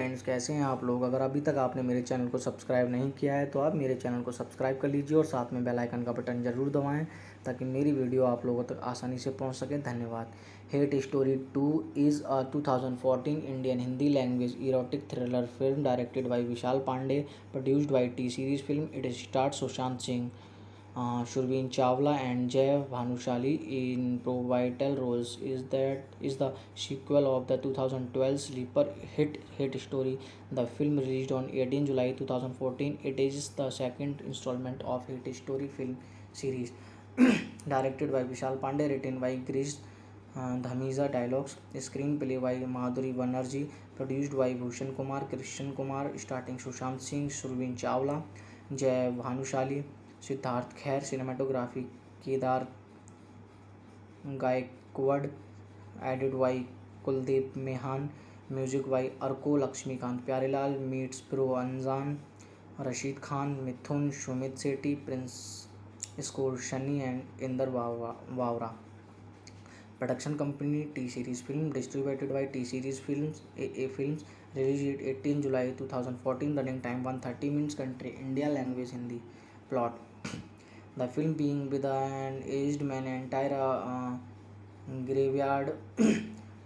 Friends, कैसे हैं आप लोग। अगर अभी तक आपने मेरे चैनल को सब्सक्राइब नहीं किया है तो आप मेरे चैनल को सब्सक्राइब कर लीजिए और साथ में बेल आइकन का बटन ज़रूर दबाएं ताकि मेरी वीडियो आप लोगों तक आसानी से पहुंच सके। धन्यवाद। Hate story 2 is a 2014 Indian Hindi language erotic thriller film directed by Vishal Pandey, produced by T series film. It stars Sushant Singh, Surveen Chawla and Jay Bhanushali in pivotal roles. Is the sequel of the 2012 sleeper hit story. The film released on 18 July 2014. It is the second installment of hit story film series. Directed by Vishal Pandey, written by Girish Dhamiza, dialogues, screenplay by Madhuri Banerjee, produced by Bhushan Kumar, Krishan Kumar, starting Sushant Singh, Surveen Chawla, Jay Bhanushali, Siddharth खैर, cinematography Kedar Gaikwad, edit by Kuldeep Mehan, music by Arko Laxmikant, Pyarelal meets pro अनजान, Rashid Khan, Mithun, Sumit Sethi, Prince score Shani and Inder Bawra. Production company T series film, distributed by T series films A films, release 18 July 2014, running time 130 minutes, country India, language Hindi. Plot: the film being with an aged man entire graveyard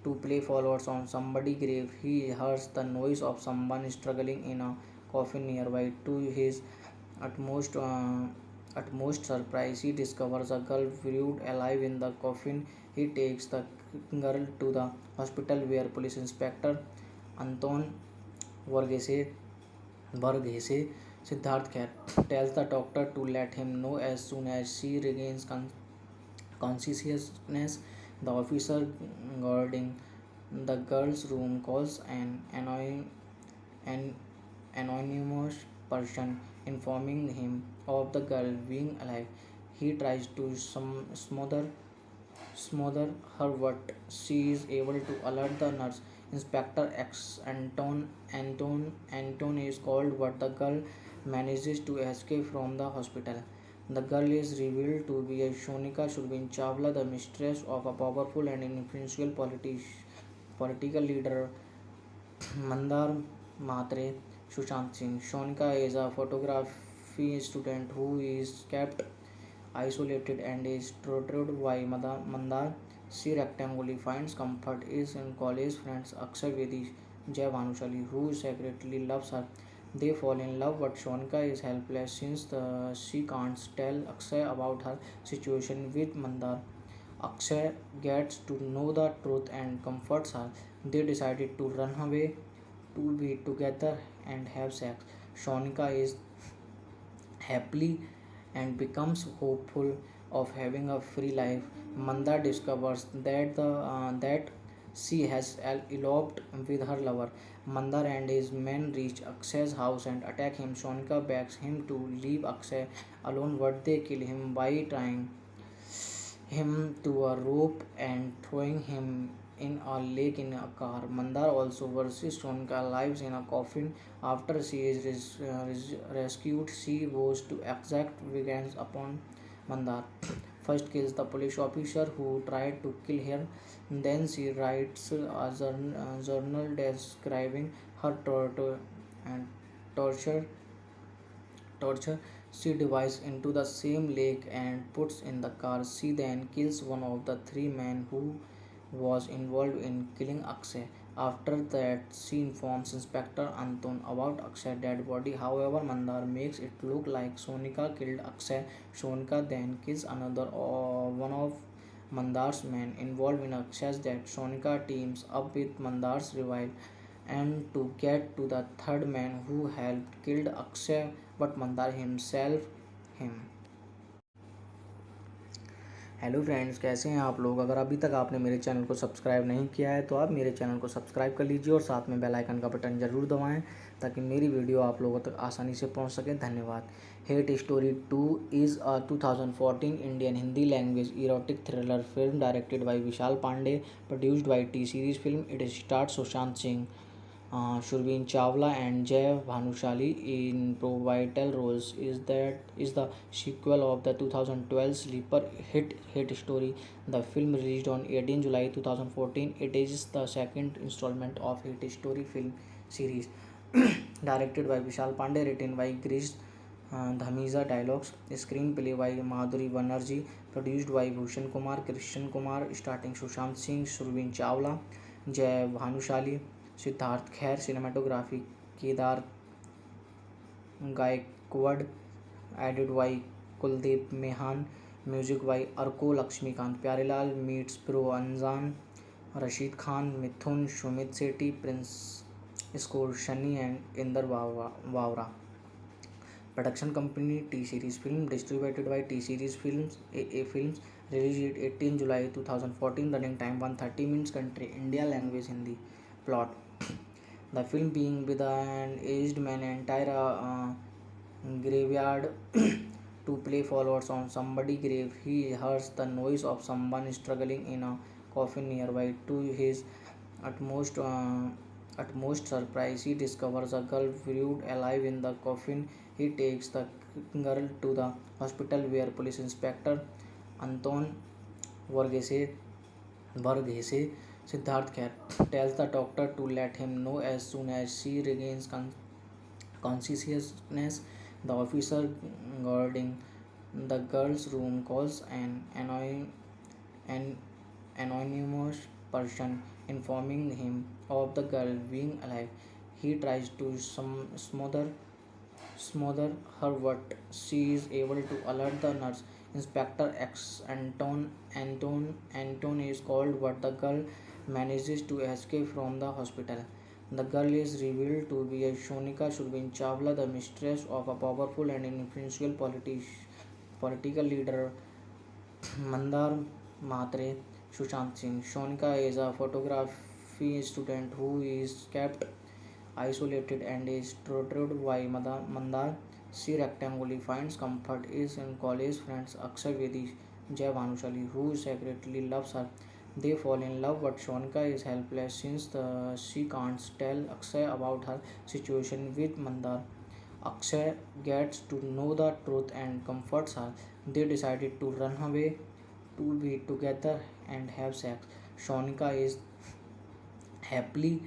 to play flowers on somebody's grave. He hears the noise of someone struggling in a coffin nearby. To his utmost surprise, he discovers a girl buried alive in the coffin. He takes the girl to the hospital where police inspector Anton Varghese Siddharth Kher tells the doctor to let him know as soon as she regains consciousness. The officer guarding the girl's room calls an anonymous person, informing him of the girl being alive. He tries to smother her, but she is able to alert the nurse. Inspector X Anton is called, but the girl manages to escape from the hospital. The girl is revealed to be Shonika Surveen Chawla, the mistress of a powerful and influential political leader Mandar Mhatre. Sushant Singh. Shonika is a photography student who is kept isolated and is tutored by Mandar. She rectangly finds comfort is in college friends Akshay Vedi, Jay Bhanushali, who secretly loves her. They fall in love, but Shonika is helpless since she can't tell Akshay about her situation with Mandar. Akshay gets to know the truth and comforts her. They decided to run away to be together and have sex. Shonika is happily and becomes hopeful of having a free life. Mandar discovers that she has eloped with her lover. Mandar and his men reach Akshay's house and attack him. Shonika begs him to leave Akshay alone, but they kill him by tying him to a rope and throwing him in a lake in a car. Mandar also versus Shonika lives in a coffin. After she is rescued, she vows to exact vengeance upon Mandar. First kills the police officer who tried to kill her. Then she writes a journal describing her torture torture she dives into the same lake and puts in the car. She then kills one of the three men who was involved in killing Akshay. After that, she informs Inspector Anton about Akshay's dead body. However, Mandar makes it look like Sonika killed Akshay. Sonika then kills another one of Mandar's men involved in Akshay's death. Sonika teams up with Mandar's rival and to get to the third man who helped killed Akshay, but Mandar himself him. Hello friends, कैसे हैं आप लोग। अगर अभी तक आपने मेरे channel को सब्सक्राइब नहीं किया है तो आप मेरे चैनल को सब्सक्राइब कर लीजिए और साथ में बेल आइकन का बटन ज़रूर दबाएं ताकि मेरी वीडियो आप लोगों तक आसानी से पहुंच सके। धन्यवाद। Hate story 2 is a 2014 Indian Hindi language erotic thriller film directed by Vishal Pandey, produced by T series film. It stars Sushant Singh, Surveen Chawla and Jay Bhanushali in pivotal roles. Is the sequel of the 2012 sleeper hit story. The film released on 18 July 2014. It is the second installment of hit story film series. Directed by Vishal Pandey, written by Girish Dhamiza, dialogues, screenplay by Madhuri Banerjee, produced by Bhushan Kumar, Krishan Kumar, starting Sushant Singh, Surveen Chawla, Jay Bhanushali, Siddharth Khair, cinematography Kedar Gaikwad, added by Kuldeep Mehan, music by Arko Lakshmikant, Pyarelal meets Pro Anjan, Rashid Khan, Mithun, Shumit Sethi, Prince score Shani and Inder Vavra. Production company T-Series Film, distributed by T-Series Films, AA Films, released 18 July 2014, running time 130 minutes, country India, language Hindi. Plot: the film being with an aged man entire graveyard to play followers on somebody's grave. He hears the noise of someone struggling in a coffin nearby. To his utmost uh, utmost surprise, he discovers a girl buried alive in the coffin. He takes the girl to the hospital where police inspector Anton Varghese Siddharth Khair tells the doctor to let him know as soon as she regains consciousness. The officer guarding the girl's room calls an anonymous person informing him of the girl being alive. He tries to smother her, but she is able to alert the nurse. Inspector X Anton is called, but the girl manages to escape from the hospital. The girl is revealed to be a Shonika Surveen Chawla, the mistress of a powerful and influential political leader Mandar Mhatre Sushant Singh. Shonika is a photography student who is kept isolated and is tutored by Mandar. She rectangly finds comfort is in college friends Akshay Vedi, Jay Bhanushali, who secretly loves her. They fall in love, but Shonika is helpless since she can't tell Akshay about her situation with Mandar. Akshay gets to know the truth and comforts her. They decided to run away to be together and have sex. Shonika is happily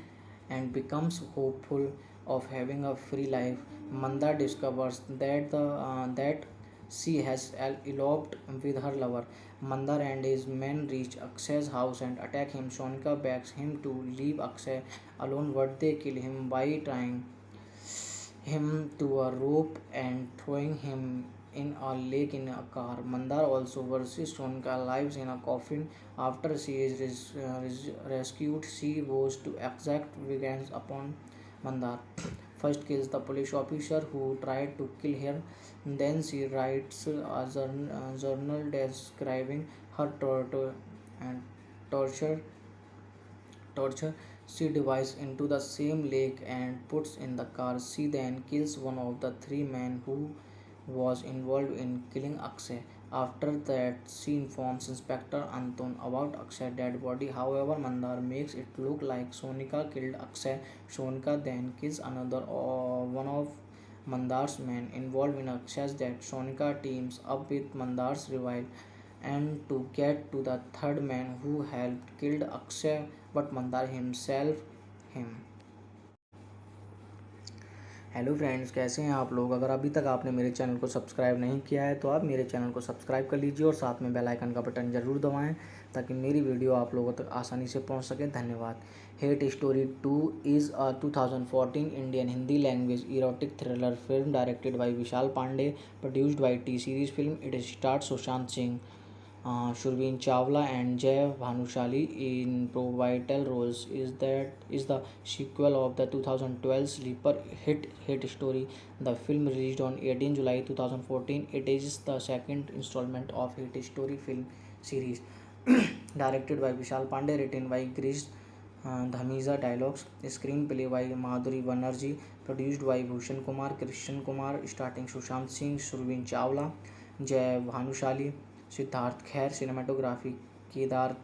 and becomes hopeful of having a free life. Mandar discovers that she has eloped with her lover. Mandar and his men reach Akshay's house and attack him. Shonika begs him to leave Akshay alone, but they kill him by tying him to a rope and throwing him in a lake in a car. Mandar also versus Shonika lives in a coffin. After she is rescued, she goes to exact vengeance upon Mandar. First kills the police officer who tried to kill her. Then she writes a journal describing her and torture torture she dives into the same lake and puts in the car. She then kills one of the three men who was involved in killing Akshay. After that, she informs Inspector Anton about Akshay's dead body. However, Mandar makes it look like Sonika killed Akshay. Sonika then kills another one of Mandar's men involved in Akshay's death. Sonika teams up with Mandar's rival and to get to the third man who helped killed Akshay, but Mandar himself him. Hello friends, कैसे हैं आप लोग। अगर अभी तक आपने मेरे channel को सब्सक्राइब नहीं किया है तो आप मेरे चैनल को सब्सक्राइब कर लीजिए और साथ में बेल आइकन का बटन ज़रूर दबाएं ताकि मेरी वीडियो आप लोगों तक आसानी से पहुंच सके। धन्यवाद। Hate story 2 is a 2014 Indian Hindi language erotic thriller film directed by Vishal Pandey, produced by T series film. It stars Sushant Singh, Surveen Chawla and Jay Bhanushali in pivotal roles. Is the sequel of the 2012 sleeper hit Hate Story. The film released on 18 July 2014. It is the second installment of Hate Story film series. Directed by Vishal Pandey, written by Girish Dhamiza, dialogues, screenplay by Madhuri Banerjee, produced by Bhushan Kumar, Krishan Kumar, starting Sushant Singh, Surveen Chawla, Jay Bhanushali, Siddharth Khair, cinematography Kedar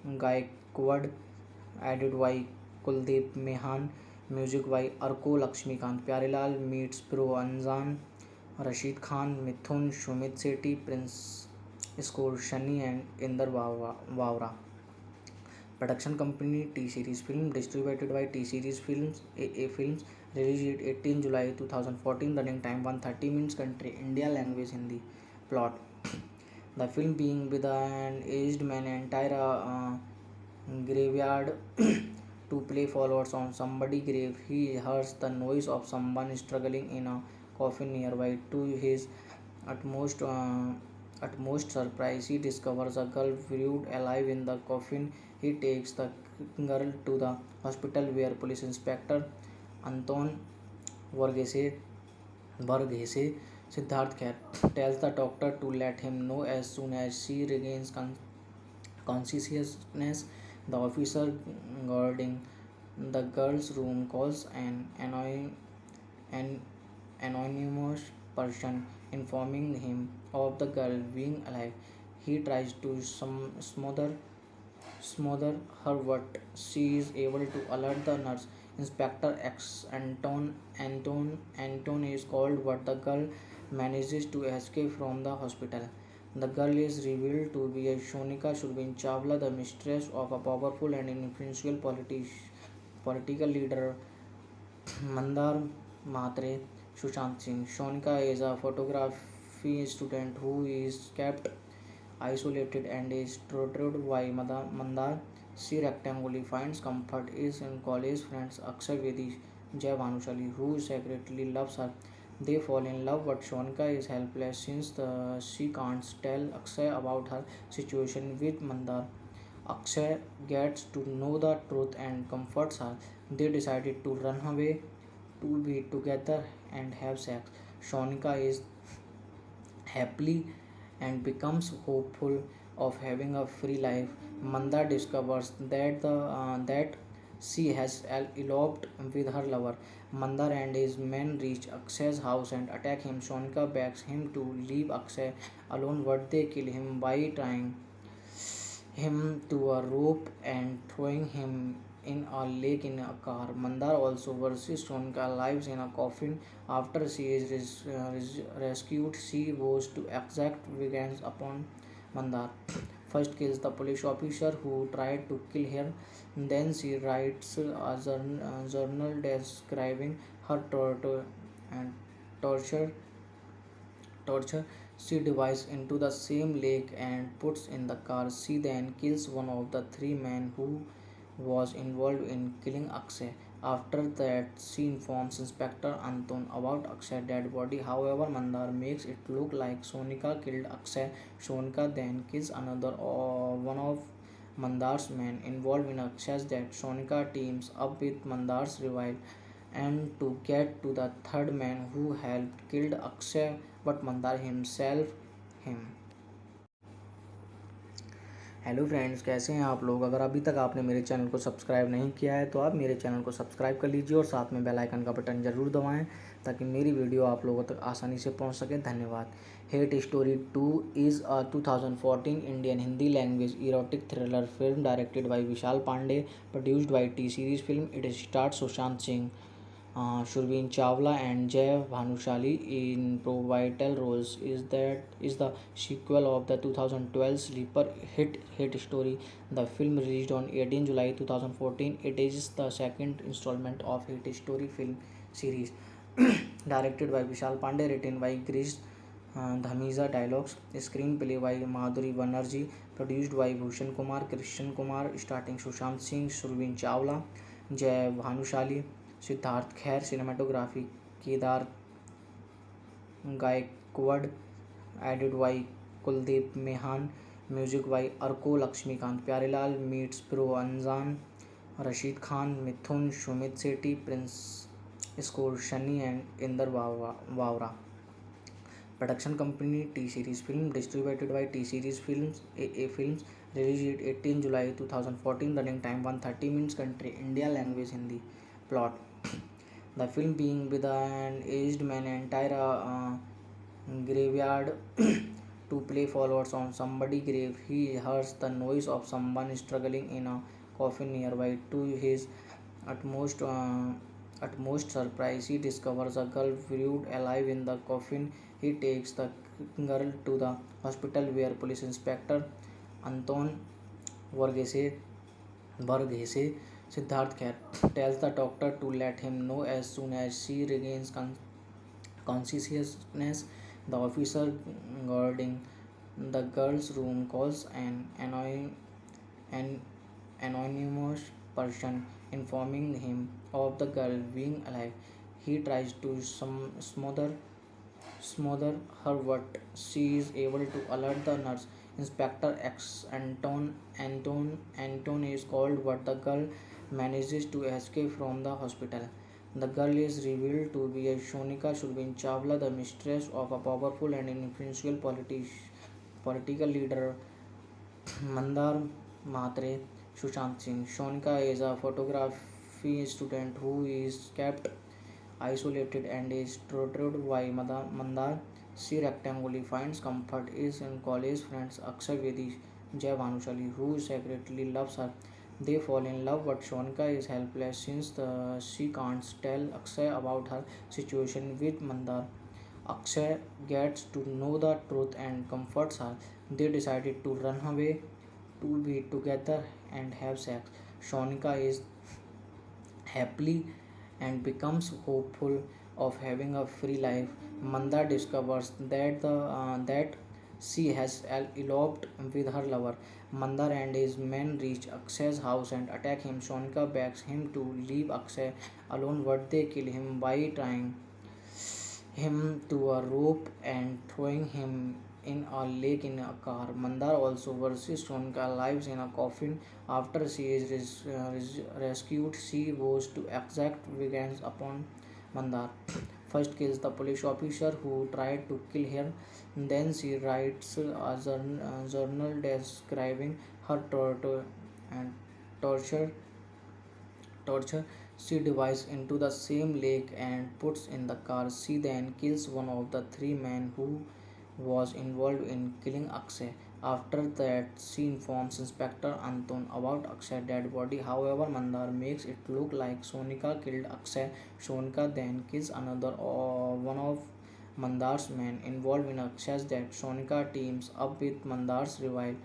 Gaikwad, added by Kuldeep Mehan, music by Arko Lakshmikant, Pyarelal meets Pro Anjan, Rashid Khan, Mithun, Shumit Sethi, Prince score Shani and Inder Vavra. Production company T-Series Film, distributed by T-Series Films, AA Films, released 18 July 2014, running time 130 minutes, country India, language Hindi. Plot: the film being with an aged man entire graveyard to play follows on somebody's grave. He hears the noise of someone struggling in a coffin nearby. To his utmost uh, utmost surprise, he discovers a girl buried alive in the coffin. He takes the girl to the hospital where police inspector Anton Varghese Varghese Siddharth Kher tells the doctor to let him know as soon as she regains consciousness. The officer guarding the girl's room calls an anonymous person informing him of the girl being alive. He tries to smother her, but she is able to alert the nurse. Inspector X Anton is called, but the girl manages to escape from the hospital. The girl is revealed to be a Shonika Surveen Chawla, the mistress of a powerful and influential political leader Mandar Mhatre Sushant Singh. Shonika is a photography student who is kept isolated and is tutored by Mandar. She rectangly finds comfort is in college friends Akshay Vedi Jai Bhanushali, who secretly loves her. They fall in love, but Shonika is helpless since she can't tell Akshay about her situation with Mandar. Akshay gets to know the truth and comforts her. They decided to run away to be together and have sex. Shonika is happily and becomes hopeful of having a free life. Manda discovers that she has eloped with her lover. Mandar and his men reach Akshay's house and attack him. Shonika begs him to leave Akshay alone, but they kill him by tying him to a rope and throwing him in a lake in a car. Mandar also versus Shonika lives in a coffin. After she is rescued, she goes to exact vengeance upon Mandar. First kills the police officer who tried to kill her. Then she writes a journal describing her and torture torture she dives into the same lake and puts in the car. She then kills one of the three men who was involved in killing Akshay. After that, she informs Inspector Anton about Akshay's dead body. However, Mandar makes it look like Sonika killed Akshay. Sonika then kills another one of Mandar's men involved in Akshay's death. Sonika teams up with Mandar's rival and to get to the third man who helped killed Akshay, but Mandar himself him. Hello friends, कैसे हैं आप लोग। अगर अभी तक आपने मेरे channel को सब्सक्राइब नहीं किया है तो आप मेरे चैनल को सब्सक्राइब कर लीजिए और साथ में बेल आइकन का बटन ज़रूर दबाएं ताकि मेरी वीडियो आप लोगों तक आसानी से पहुंच सके। धन्यवाद। Hate story 2 is a 2014 Indian Hindi language erotic thriller film directed by Vishal Pandey, produced by T series film. It stars Sushant Singh, Surveen Chawla and Jai Bhanushali in pivotal roles. Is the sequel of the 2012 sleeper hit story. The film released on 18 July 2014. It is the second installment of hit story film series. Directed by Vishal Pandey, written by Girish Dhamiza, dialogues, screenplay by Madhuri Banerjee, produced by Bhushan Kumar, Krishan Kumar, starting Sushant Singh, Surveen Chawla, Jai Bhanushali, Siddharth खैर। Cinematography Kedar Gaikwad, edit by Kuldeep Mehan, music by Arko Laxmikant Pyarelal, meets pro अनजान, Rashid Khan, Mithun, Sumit Sethi, Prince, score Shani and Inder Bawra. Production company T series film, distributed by T series films, AA films, release 18 July 2014, running time 130 minutes, country India, language Hindi. Plot: the film being with an aged man entire graveyard to play follows on somebody's grave. He hears the noise of someone struggling in a coffin nearby. To his utmost surprise, he discovers a girl buried alive in the coffin. He takes the girl to the hospital where police inspector Anton Varghese Varghese. Siddharth Khair tells the doctor to let him know as soon as she regains consciousness. The officer guarding the girl's room calls an anonymous person informing him of the girl being alive. He tries to smother her, but she is able to alert the nurse. Inspector X Anton is called, but the girl manages to escape from the hospital. The girl is revealed to be a Shonika Surveen Chawla, the mistress of a powerful and influential political leader Mandar Mhatre. Sushant Singh. Shonika is a photography student who is kept isolated and is tortured by Mandar. She rectangly finds comfort is in college friends Akshay Vedi, Jai Bhanushali, who secretly loves her. They fall in love, but Shonika is helpless since she can't tell Akshay about her situation with Mandar. Akshay gets to know the truth and comforts her. They decided to run away to be together and have sex. Shonika is happily and becomes hopeful of having a free life. Manda discovers that she has eloped with her lover. Mandar and his men reach Akshay's house and attack him. Shonika begs him to leave Akshay alone, but they kill him by tying him to a rope and throwing him in a lake in a car. Mandar also versus Shonika lives in a coffin. After she is rescued, she goes to exact vengeance upon Mandar. First kills the police officer who tried to kill her. Then she writes a journal describing her and torture torture she dives into the same lake and puts in the car. She then kills one of the three men who was involved in killing Akshay. After that, she informs Inspector Anton about Akshay's dead body. However, Mandar makes it look like Sonika killed Akshay. Sonika then kills another one of Mandar's men involved in Akshay's death. Sonika teams up with Mandar's rival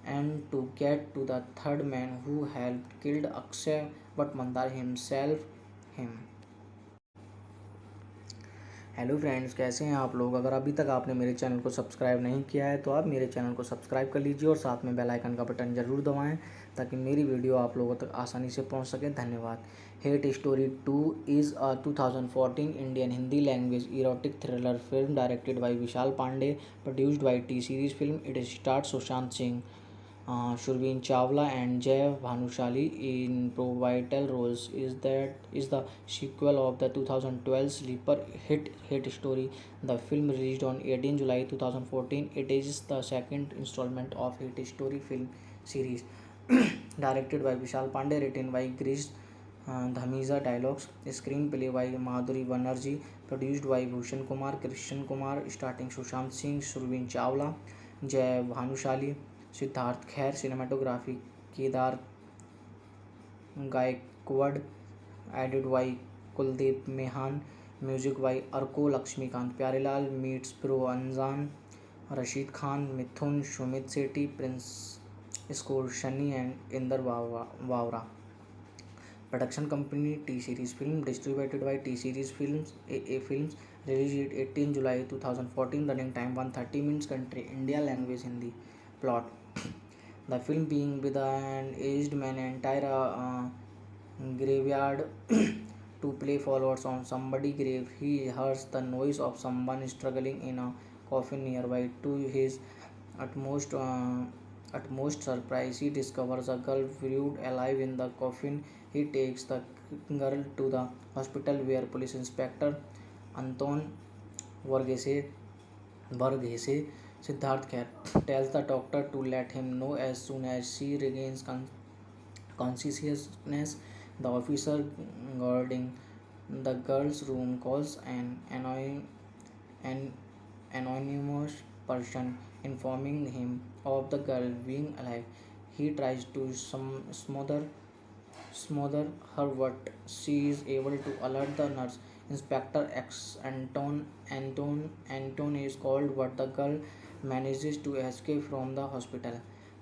and to get to the third man who helped killed Akshay, but Mandar himself him. Hello friends, कैसे हैं आप लोग। अगर अभी तक आपने मेरे channel को सब्सक्राइब नहीं किया है तो आप मेरे चैनल को सब्सक्राइब कर लीजिए और साथ में बेल आइकन का बटन ज़रूर दबाएं ताकि मेरी वीडियो आप लोगों तक आसानी से पहुंच सके। धन्यवाद। Hate story 2 is a 2014 Indian Hindi language erotic thriller film directed by Vishal Pandey, produced by T series film. It stars Sushant Singh, Surveen Chawla and Jai Bhanushali in pivotal roles. Is the sequel of the 2012 sleeper hit story. The film released on 18 July 2014. It is the second installment of hit story film series. Directed by Vishal Pandey, written by Girish Dhamiza, dialogues, screenplay by Madhuri Banerjee, produced by Bhushan Kumar, Krishan Kumar, starting Sushant Singh, Surveen Chawla, Jai Bhanushali, Siddharth खैर। Cinematography Kedar Gaikwad, edit by Kuldeep Mehan, music by Arko Laxmikant. Pyarelal meets pro अनजान, Rashid Khan, Mithun, Sumit Sethi, Prince, score Shani and Inder Bawra. Production company T series film, distributed by T series films A films, release 18 July 2014, running time 130 minutes, country India, language Hindi. Plot: the film being with an aged man entire graveyard to play follows on somebody's grave. He hears the noise of someone struggling in a coffin nearby. To his utmost surprise, he discovers a girl buried alive in the coffin. He takes the girl to the hospital where police inspector Anton Varghese Siddharth Khair tells the doctor to let him know as soon as she regains consciousness. The officer guarding the girl's room calls an anonymous person informing him of the girl being alive. He tries to smother her, but she is able to alert the nurse. Inspector X Anton is called, but the girl manages to escape from the hospital.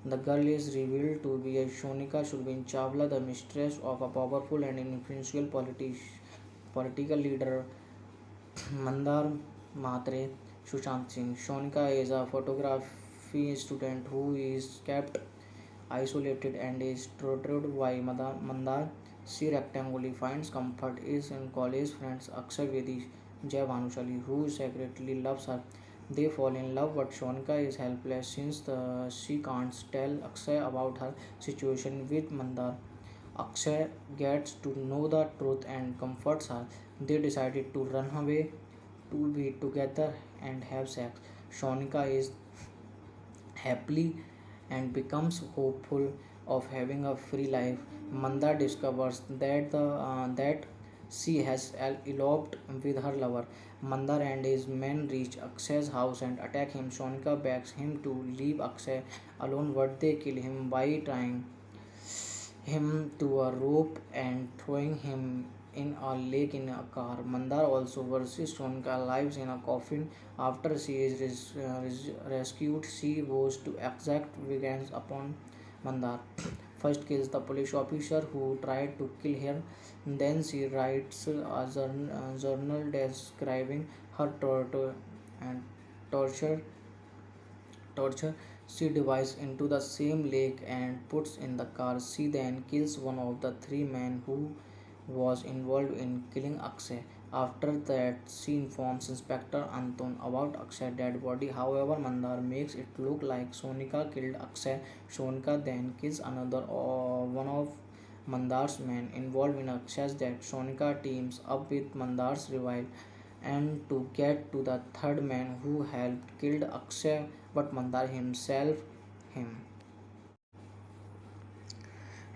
The girl is revealed to be a Shonika Surveen Chawla, the mistress of a powerful and influential political leader Mandar Matre Sushant Singh. Shonika is a photography student who is kept isolated and is tortured by Mandar. She rectangly finds comfort is in college friends Akshay Vedi Jai Bhanushali, who secretly loves her. They fall in love, but Shonika is helpless since she can't tell Akshay about her situation with Mandar. Akshay gets to know the truth and comforts her. They decided to run away, to be together and have sex. Shonika is happily and becomes hopeful of having a free life. Manda discovers that she has eloped with her lover. Mandar and his men reach Akshay's house and attack him. Shonika begs him to leave Akshay alone, but they kill him by tying him to a rope and throwing him in a lake in a car. Mandar also versus Shonika lives in a coffin. After she is rescued, she goes to exact vengeance upon Mandar. First kills the police officer who tried to kill her. Then she writes a journal describing her and torture torture she dives into the same lake and puts in the car. She then kills one of the three men who was involved in killing Akshay. After that, she informs Inspector Anton about Akshay's dead body. However, Mandar makes it look like Sonika killed Akshay. Sonika then kills another one of Mandar's men involved in Akshay's death. Sonika teams up with Mandar's rival and to get to the third man who helped killed Akshay, but Mandar himself him.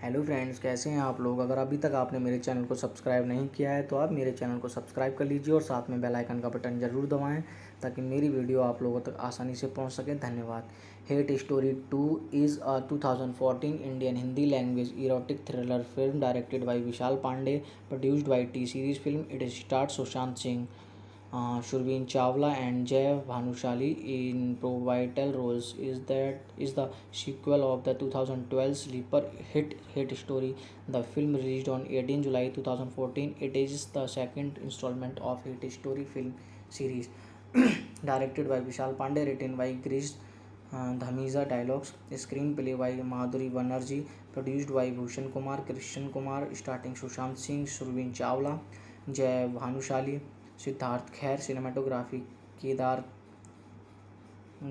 Hello friends, कैसे हैं आप लोग। अगर अभी तक आपने मेरे channel को सब्सक्राइब नहीं किया है तो आप मेरे चैनल को सब्सक्राइब कर लीजिए और साथ में बेल आइकन का बटन ज़रूर दबाएं ताकि मेरी वीडियो आप लोगों तक आसानी से पहुंच सके। धन्यवाद। Hate story 2 is a 2014 Indian Hindi language erotic thriller film directed by Vishal Pandey, produced by T series film. It start Sushant Singh, Surveen Chawla and Jai Bhanushali in pivotal roles. Is the sequel of the 2012 sleeper hit story. The film released on 18 July 2014. It is the second installment of hit story film series. Directed by Vishal Pandey, written by Girish Dhamiza, dialogues, screenplay by Madhuri Banerjee, produced by Bhushan Kumar, Krishan Kumar, starting Sushant Singh, Surveen Chawla, Jai Bhanushali, Siddharth खैर। Cinematography Kedar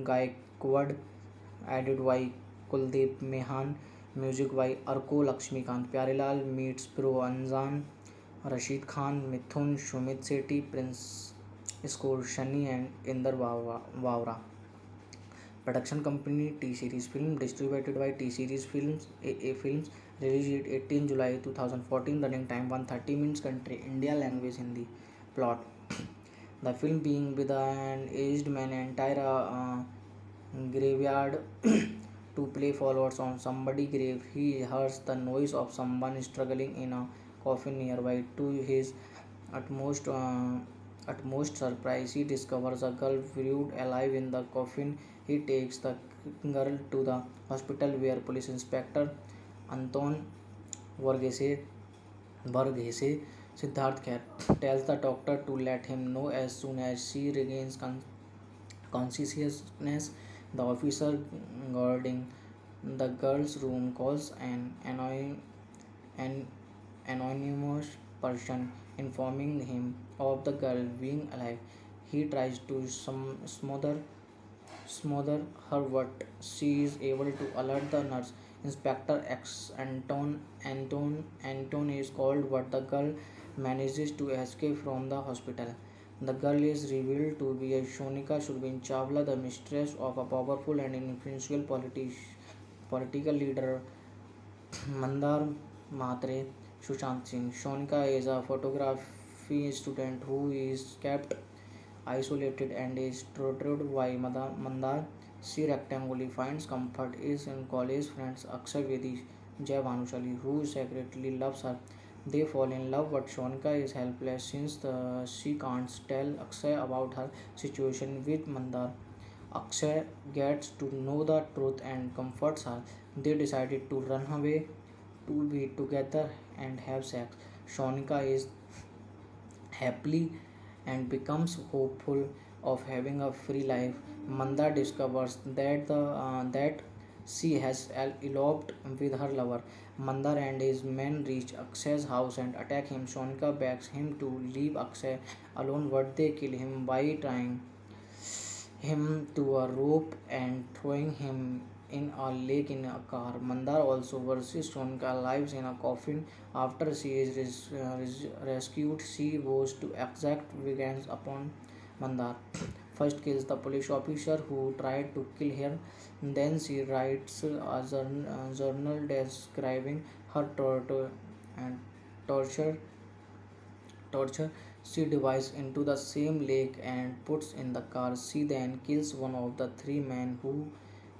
Gaikwad, edit by Kuldeep Mehan, music by Arko Laxmikant Pyarelal, meets pro अनजान, Rashid Khan, Mithun, Sumit Sethi, Prince, score Shani and Inder Bawra. Production company T series film, distributed by T series films, A films, release 18 July 2014, running time 130 minutes, country India, language Hindi. Plot: the film being with an aged man entire graveyard to play flowers on somebody's grave. He hears the noise of someone struggling in a coffin nearby. To his utmost surprise, he discovers a girl buried alive in the coffin. He takes the girl to the hospital where police inspector Anton Varghese Siddharth Kher tells the doctor to let him know as soon as she regains consciousness. The officer guarding the girl's room calls an anonymous person informing him of the girl being alive. He tries to smother her, but she is able to alert the nurse. Inspector Anton is called, but the girl manages to escape from the hospital. The girl is revealed to be a Shonika Surveen Chawla, the mistress of a powerful and influential political leader Mandar Matre Sushant Singh. Shonika is a photography student who is kept isolated and is tortured by Mandar. She rectangly finds comfort is in college friends Akshay Vedi Jai Bhanushali, who secretly loves her. They fall in love, but Shonika is helpless since she can't tell Akshay about her situation with Mandar. Akshay gets to know the truth and comforts her. They decided to run away, to be together and have sex. Shonika is happily and becomes hopeful of having a free life. Manda discovers that she has eloped with her lover. Mandar and his men reach Akshay's house and attack him. Shonika begs him to leave Akshay alone, but they kill him by tying him to a rope and throwing him in a lake in a car. Mandar also versus Sonika lives in a coffin. After she is rescued, she vows to exact vengeance upon Mandar. First kills the police officer who tried to kill her. Then she writes a journal describing her and torture torture. She dives into the same lake and puts in the car. She then kills one of the three men who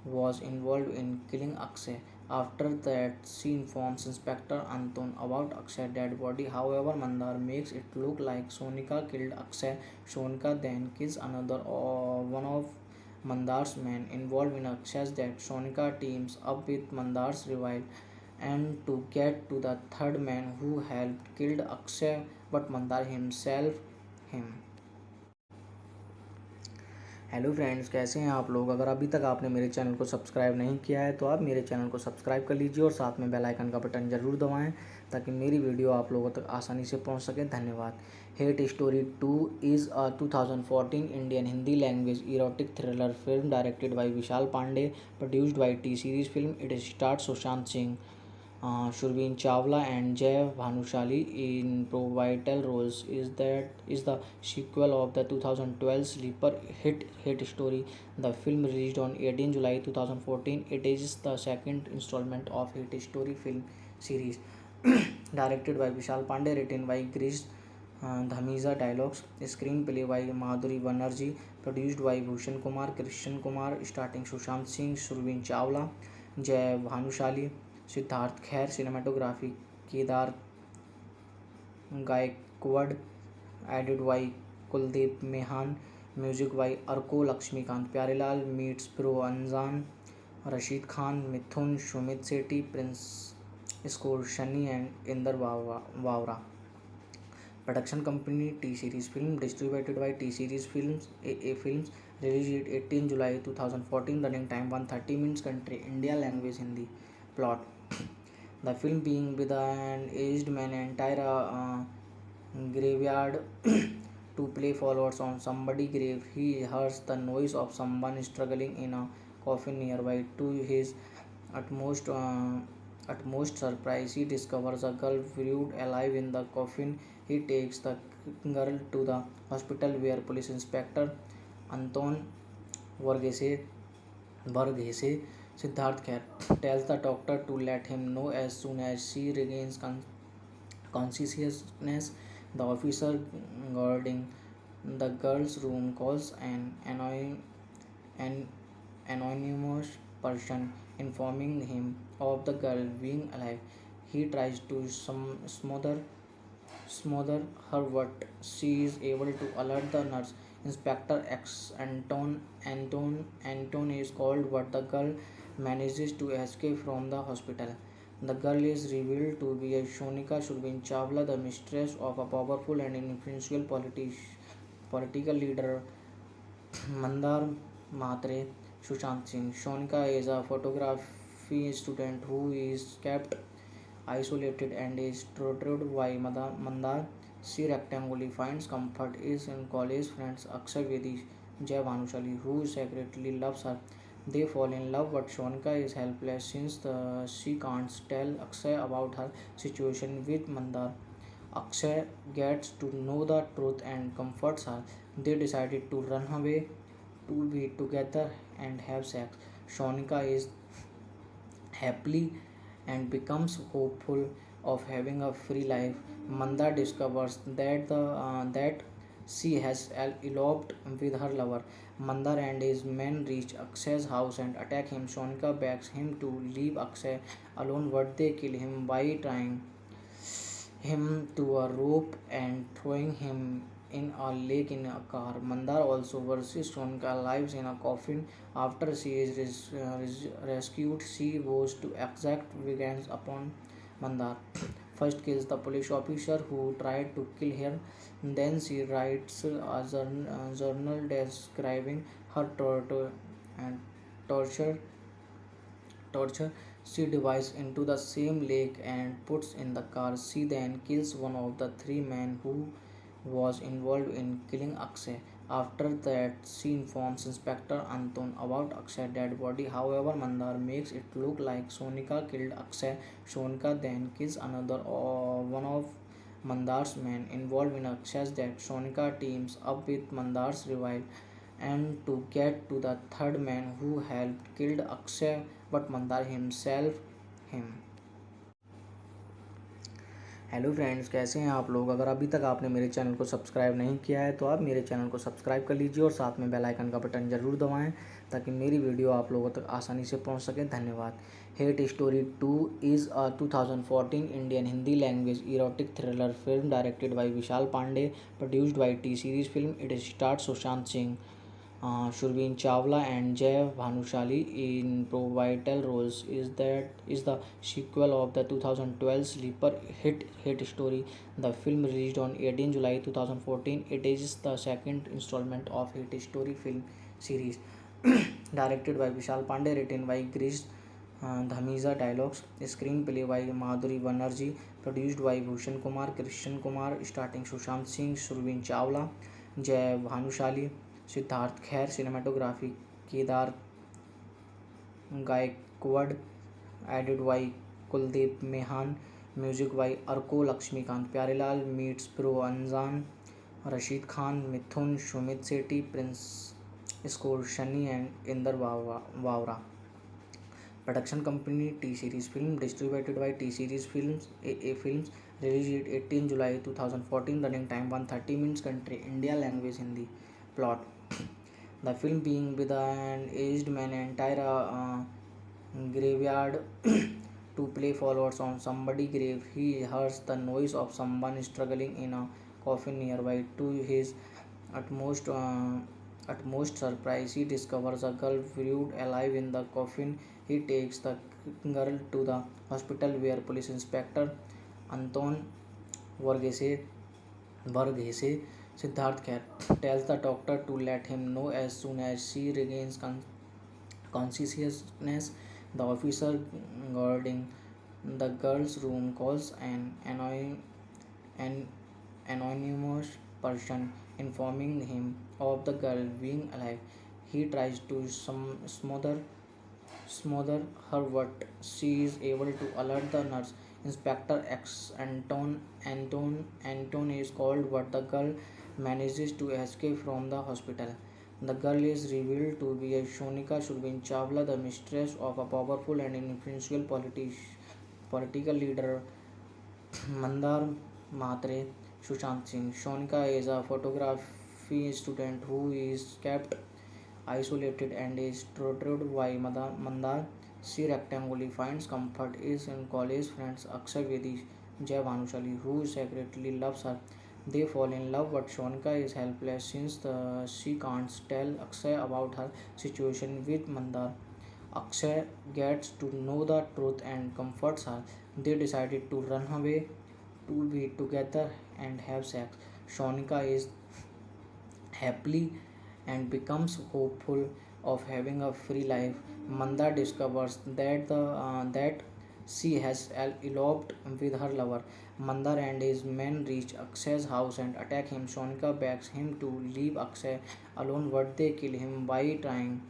was involved in killing Akshay. After that, she informs Inspector Anton about Akshay's dead body. However, Mandar makes it look like Sonika killed Akshay. Sonika then kills another one of Mandar's men involved in Akshay's death. Sonika teams up with Mandar's rival and to get to the third man who helped killed Akshay but Mandar himself him. Hello friends, कैसे हैं आप लोग। अगर अभी तक आपने मेरे channel को सब्सक्राइब नहीं किया है तो आप मेरे चैनल को सब्सक्राइब कर लीजिए और साथ में बेल आइकन का बटन ज़रूर दबाएं ताकि मेरी वीडियो आप लोगों तक आसानी से पहुंच सके। धन्यवाद। Hate story 2 is a 2014 Indian Hindi language erotic thriller film directed by Vishal Pandey, produced by T series film. It start Sushant Singh, Surveen Chawla and Jay Bhanushali in pivotal roles. Is the sequel of the 2012 sleeper hit story. The film released on 18 July 2014. It is the second installment of hit story film series. Directed by Vishal Pandey, written by Girish Dhamiza, dialogues, screenplay by Madhuri Banerjee, produced by Bhushan Kumar, Krishan Kumar, starting Sushant Singh, Surveen Chawla, Jay Bhanushali, Siddharth खैर, cinematography Kedar Gaikwad, edit by Kuldeep Mehan, music by Arko Laxmikant Pyarelal, meets pro अनजान, Rashid Khan, Mithun, Sumit Sethi, Prince score Shani and Inder Bawra. Production company T series film, distributed by T series films A films, release 18 July 2014, running time 130 minutes, country India, language Hindi. Plot: the film being with an aged man entire graveyard to play followers on somebody's grave. He hears the noise of someone struggling in a coffin nearby. To his utmost surprise, he discovers a girl buried alive in the coffin. He takes the girl to the hospital where police inspector Anton Varghese Siddharth Kher tells the doctor to let him know as soon as she regains consciousness. The officer guarding the girl's room calls an anonymous person informing him of the girl being alive. He tries to smother her, but she is able to alert the nurse. Inspector X Anton is called, but the girl manages to escape from the hospital. The girl is revealed to be a Shonika Surveen Chawla, the mistress of a powerful and influential political leader, Mandar Mhatre Sushant Singh. Shonika is a photography student who is kept isolated and is tutored by Mandar. She rectangly finds comfort is in college friends Akshay Vedi, Jay Bhanushali, who secretly loves her. They fall in love, but Shonika is helpless since she can't tell Akshay about her situation with Mandar. Akshay gets to know the truth and comforts her. They decided to run away, to be together and have sex. Shonika is happily and becomes hopeful of having a free life. Manda discovers that she has eloped with her lover. Mandar and his men reach Akshay's house and attack him. Sonika begs him to leave Akshay alone, but they kill him by tying him to a rope and throwing him in a lake in a car. Mandar also versus Sonika lives in a coffin after she is rescued. She vows to exact vengeance upon Mandar. First kills the police officer who tried to kill her. Then she writes a journal describing her and torture torture she dives into the same lake and puts in the car. She then kills one of the three men who was involved in killing Akshay. After that, she informs Inspector Anton about Akshay's dead body. However, Mandar makes it look like Sonika killed Akshay. Sonika then kills another one of Mandar's men involved in Akshay's death. Sonika teams up with Mandar's rival and to get to the third man who helped killed Akshay, but Mandar himself him. Hello friends, कैसे हैं आप लोग। अगर अभी तक आपने मेरे channel को सब्सक्राइब नहीं किया है तो आप मेरे चैनल को सब्सक्राइब कर लीजिए और साथ में बेल आइकन का बटन ज़रूर दबाएं ताकि मेरी वीडियो आप लोगों तक आसानी से पहुंच सके। धन्यवाद। Hate story 2 is a 2014 Indian Hindi language erotic thriller film directed by Vishal Pandey, produced by T series film. It stars Sushant Singh, Surveen Chawla and Jay Bhanushali in pivotal roles. Is the sequel of the 2012 sleeper hit story. The film released on 18 July 2014. It is the second installment of hit story film series. Directed by Vishal Pandey, written by Girish Dhamiza, dialogues, screenplay by Madhuri Banerjee, produced by Bhushan Kumar, Krishan Kumar, starting Sushant Singh, Surveen Chawla, Jay Bhanushali, Siddharth खैर, cinematography Kedar Gaikwad, edit by Kuldeep Mehan, music by Arko Laxmikant, Pyarelal meets pro अनजान, Rashid Khan, Mithun, Sumit Sethi, Prince score Shani and Inder Bawra. Production company T series film, distributed by T series films A films, release 18 July 2014, running time 130 minutes, country India, language Hindi. Plot: the film being with an aged man entire graveyard to play followers on somebody's grave. He hears the noise of someone struggling in a coffin nearby. To his utmost surprise, he discovers a girl buried alive in the coffin. He takes the girl to the hospital where police inspector Anton Varghese Siddharth Kher tells the doctor to let him know as soon as she regains consciousness. The officer guarding the girl's room calls an anonymous person informing him of the girl being alive. He tries to smother her, but she is able to alert the nurse. Inspector X Anton is called, but the girl manages to escape from the hospital. The girl is revealed to be a Shonika Surveen Chawla, the mistress of a powerful and influential political leader, Mandar Mhatre Sushant Singh. Shonika is a photography student who is kept isolated and is tutored by Mandar. She rectangly finds comfort is in college friends Akshay Vedi, Jay Bhanushali, who secretly loves her. They fall in love, but Shonika is helpless since she can't tell Akshay about her situation with Mandar. Akshay gets to know the truth and comforts her. They decided to run away to be together and have sex. Shonika is happily and becomes hopeful of having a free life. Mandar discovers that she has eloped with her lover. Mandar and his men reach Akshay's house and attack him. Shonika begs him to leave Akshay alone, but they kill him by tying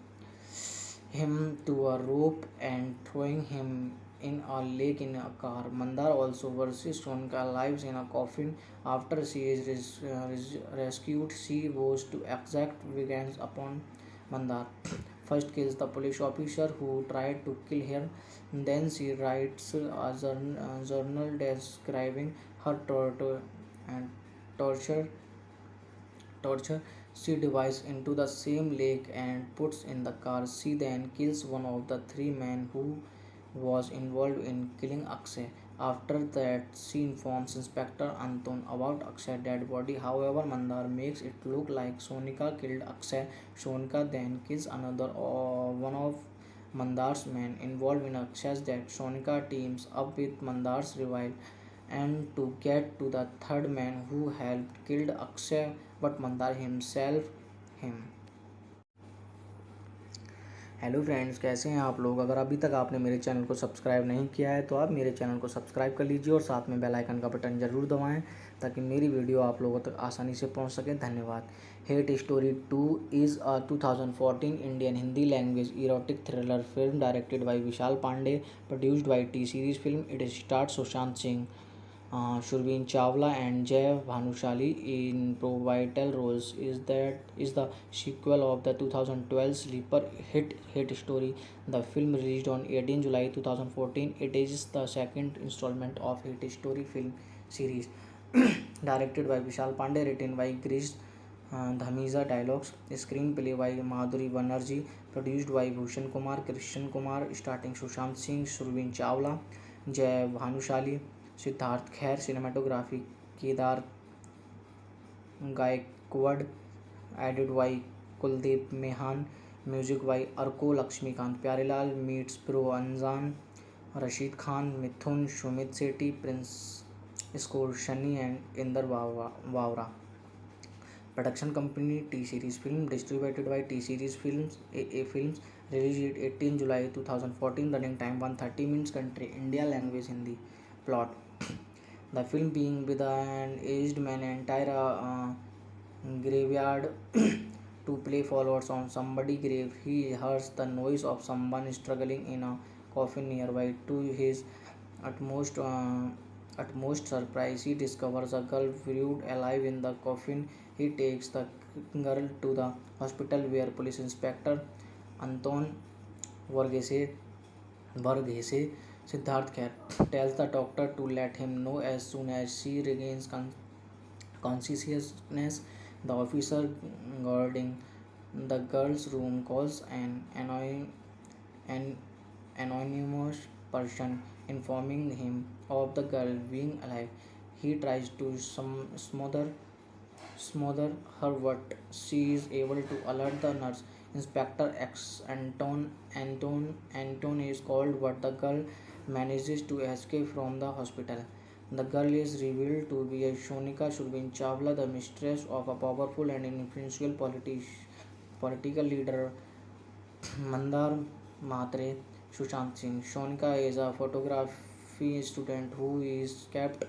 him to a rope and throwing him in a lake in a car. Mandar also versus Shonika lives in a coffin after she is rescued. She vows to exact vengeance upon Mandar. First kills the police officer who tried to kill her. Then she writes a journal describing her torture. She dives into the same lake and puts in the car. She then kills one of the three men who was involved in killing Akshay. After that, she informs Inspector Anton about Akshay's dead body. However, Mandar makes it look like Sonika killed Akshay. Sonika then kills another one of Mandar's men involved in Akshay's death. Sonika teams up with Mandar's rival and to get to the third man who helped killed Akshay, but Mandar himself him. Hello friends, कैसे हैं आप लोग। अगर अभी तक आपने मेरे channel को सब्सक्राइब नहीं किया है तो आप मेरे चैनल को सब्सक्राइब कर लीजिए और साथ में बेल आइकन का बटन ज़रूर दबाएं ताकि मेरी वीडियो आप लोगों तक आसानी से पहुंच सके। धन्यवाद। Hate story 2 is a 2014 Indian Hindi language erotic thriller film directed by Vishal Pandey, produced by T series film. It stars Sushant Singh, Surveen Chawla and Jay Bhanushali in pivotal roles. Is the sequel of the 2012 sleeper hit story. The film released on 18 July 2014. It is the second installment of hit story film series. Directed by Vishal Pandey, written by Girish Dhamiza, dialogues, screenplay by Madhuri Banerjee, produced by Bhushan Kumar, Krishan Kumar, starting Sushant Singh, Surveen Chawla, Jay Bhanushali, Siddharth खैर, cinematography Kedar Gaikwad, edit by Kuldeep Mehan, music by Arko Laxmikant Pyarelal, meets pro अनजान, Rashid Khan, Mithun, Sumit Sethi, Prince score Shani and Inder Bawra. Production company T series film, distributed by T series films A films, release 18 July 2014, running time 130 minutes, country India, language Hindi. Plot: the film being with an aged man entire graveyard to play followers on somebody's grave. He hears the noise of someone struggling in a coffin nearby. To his utmost surprise, he discovers a girl buried alive in the coffin. He takes the girl to the hospital where police inspector Anton Varghese Siddharth Kher tells the doctor to let him know as soon as she regains consciousness. The officer guarding the girl's room calls an anonymous person informing him of the girl being alive. He tries to smother her, but she is able to alert the nurse. Inspector X Anton is called, but the girl manages to escape from the hospital. The girl is revealed to be a Shonika Surveen Chawla, the mistress of a powerful and influential political leader, Mandar Mhatre Sushant Singh. Shonika is a photography student who is kept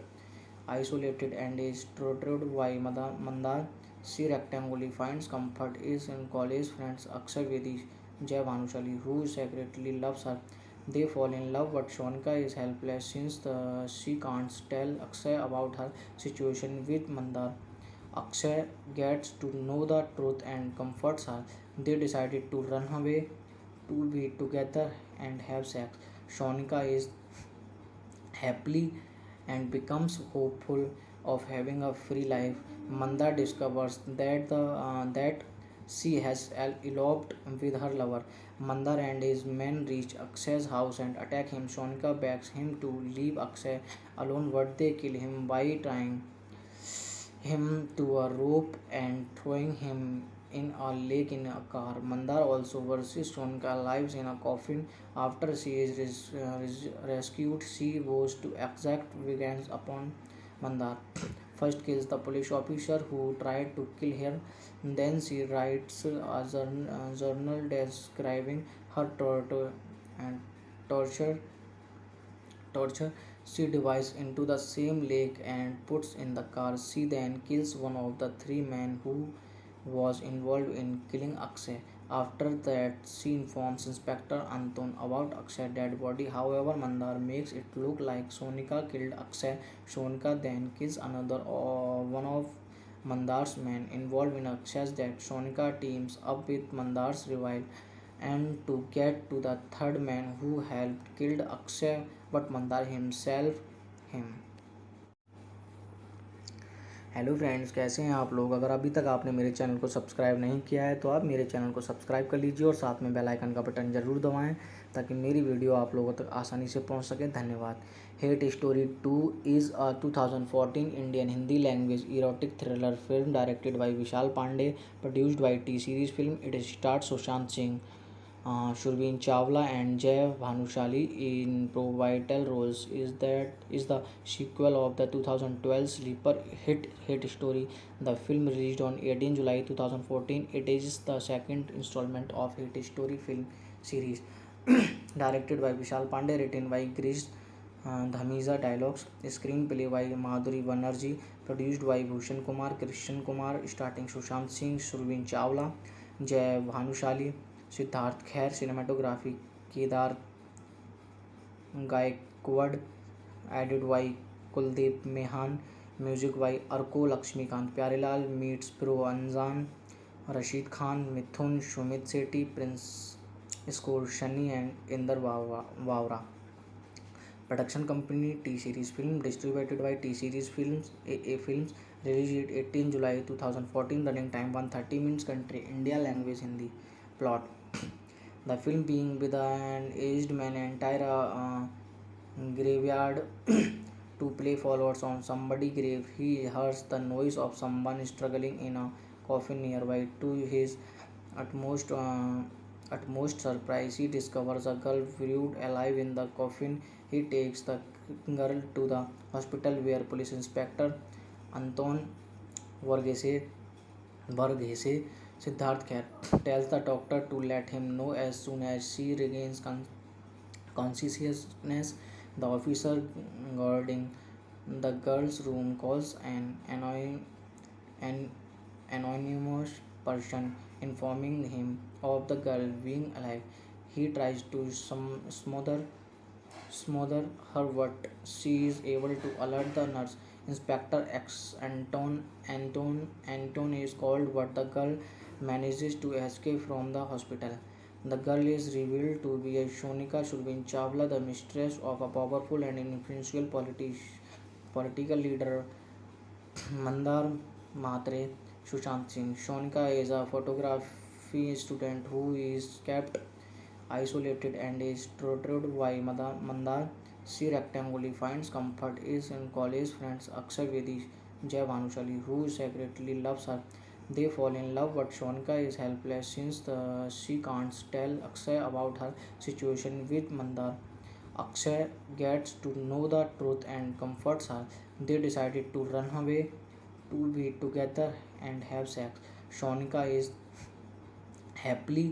isolated and is tutored by Mandar. She rectangly finds comfort is in college friends Akshay Vedi, Jay Bhanushali, who secretly loves her. They fall in love, but Shonika is helpless since she can't tell Akshay about her situation with Mandar. Akshay gets to know the truth and comforts her. They decided to run away to be together and have sex. Shonika is happily and becomes hopeful of having a free life. Mandar discovers that she has eloped with her lover. Mandar and his men reach Akshay's house and attack him. Shonika begs him to leave Akshay alone, but they kill him by tying him to a rope and throwing him in a lake in a car. Mandar also versus Shonika lives in a coffin. After she is rescued, she vows to exact vengeance upon Mandar. First kills the police officer who tried to kill her. Then she writes a journal describing her and torture torture she dives into the same lake and puts in the car. She then kills one of the three men who was involved in killing Akshay. After that, she informs Inspector Anton about Akshay's dead body. However, Mandar makes it look like Sonika killed Akshay. Sonika then kills another one of Mandar's men involved in Akshay's death. Sonika teams up with Mandar's rival and to get to the third man who helped killed Akshay, but Mandar himself him. Hello friends, कैसे हैं आप लोग। अगर अभी तक आपने मेरे channel को सब्सक्राइब नहीं किया है तो आप मेरे चैनल को सब्सक्राइब कर लीजिए और साथ में बेल आइकन का बटन ज़रूर दबाएं ताकि मेरी वीडियो आप लोगों तक आसानी से पहुंच सके। धन्यवाद। Hate story 2 is a 2014 Indian Hindi language erotic thriller film directed by Vishal Pandey, produced by T series film. It stars Sushant Singh, Surveen Chawla and Jay Bhanushali in pivotal roles. Is the sequel of the 2012 sleeper hit story. The film released on 18 July 2014. It is the second installment of hit story film series. Directed by Vishal Pandey, written by Girish Dhamiza, dialogues, screenplay by Madhuri Banerjee, produced by Bhushan Kumar, Krishan Kumar, starting Sushant Singh, Surveen Chawla, Jay Bhanushali, Siddharth खैर, cinematography Kedar Gaikwad, edit by Kuldeep Mehan, music by Arko Laxmikant Pyarelal, meets pro अनजान, Rashid Khan, Mithun, Sumit Sethi, Prince score Shani and Inder Bawra. Production company T series film, distributed by T series films A films, release 18 July 2014, running time 130 minutes, country India, language Hindi. Plot: the film being with an aged man entire graveyard to play flowers on somebody's grave. He hears the noise of someone struggling in a coffin nearby. To his utmost surprise, he discovers a girl buried alive in the coffin. He takes the girl to the hospital where police inspector Anton Varghese Siddharth Kher tells the doctor to let him know as soon as she regains consciousness. The officer guarding the girl's room calls an anonymous person informing him of the girl being alive. He tries to smother her, but she is able to alert the nurse. Inspector X Anton is called, but the girl manages to escape from the hospital. The girl is revealed to be a Shonika Surveen Chawla, the mistress of a powerful and influential political leader Mandar Mhatre Sushant Singh. Shonika is a photography student who is kept isolated and is tutored by Mandar. She rectangly finds comfort is in college friends Akshay Vedi, Jay Bhanushali, who secretly loves her. They fall in love, but Shonika is helpless since she can't tell Akshay about her situation with Mandar. Akshay gets to know the truth and comforts her. They decided to run away to be together and have sex. Shonika is happily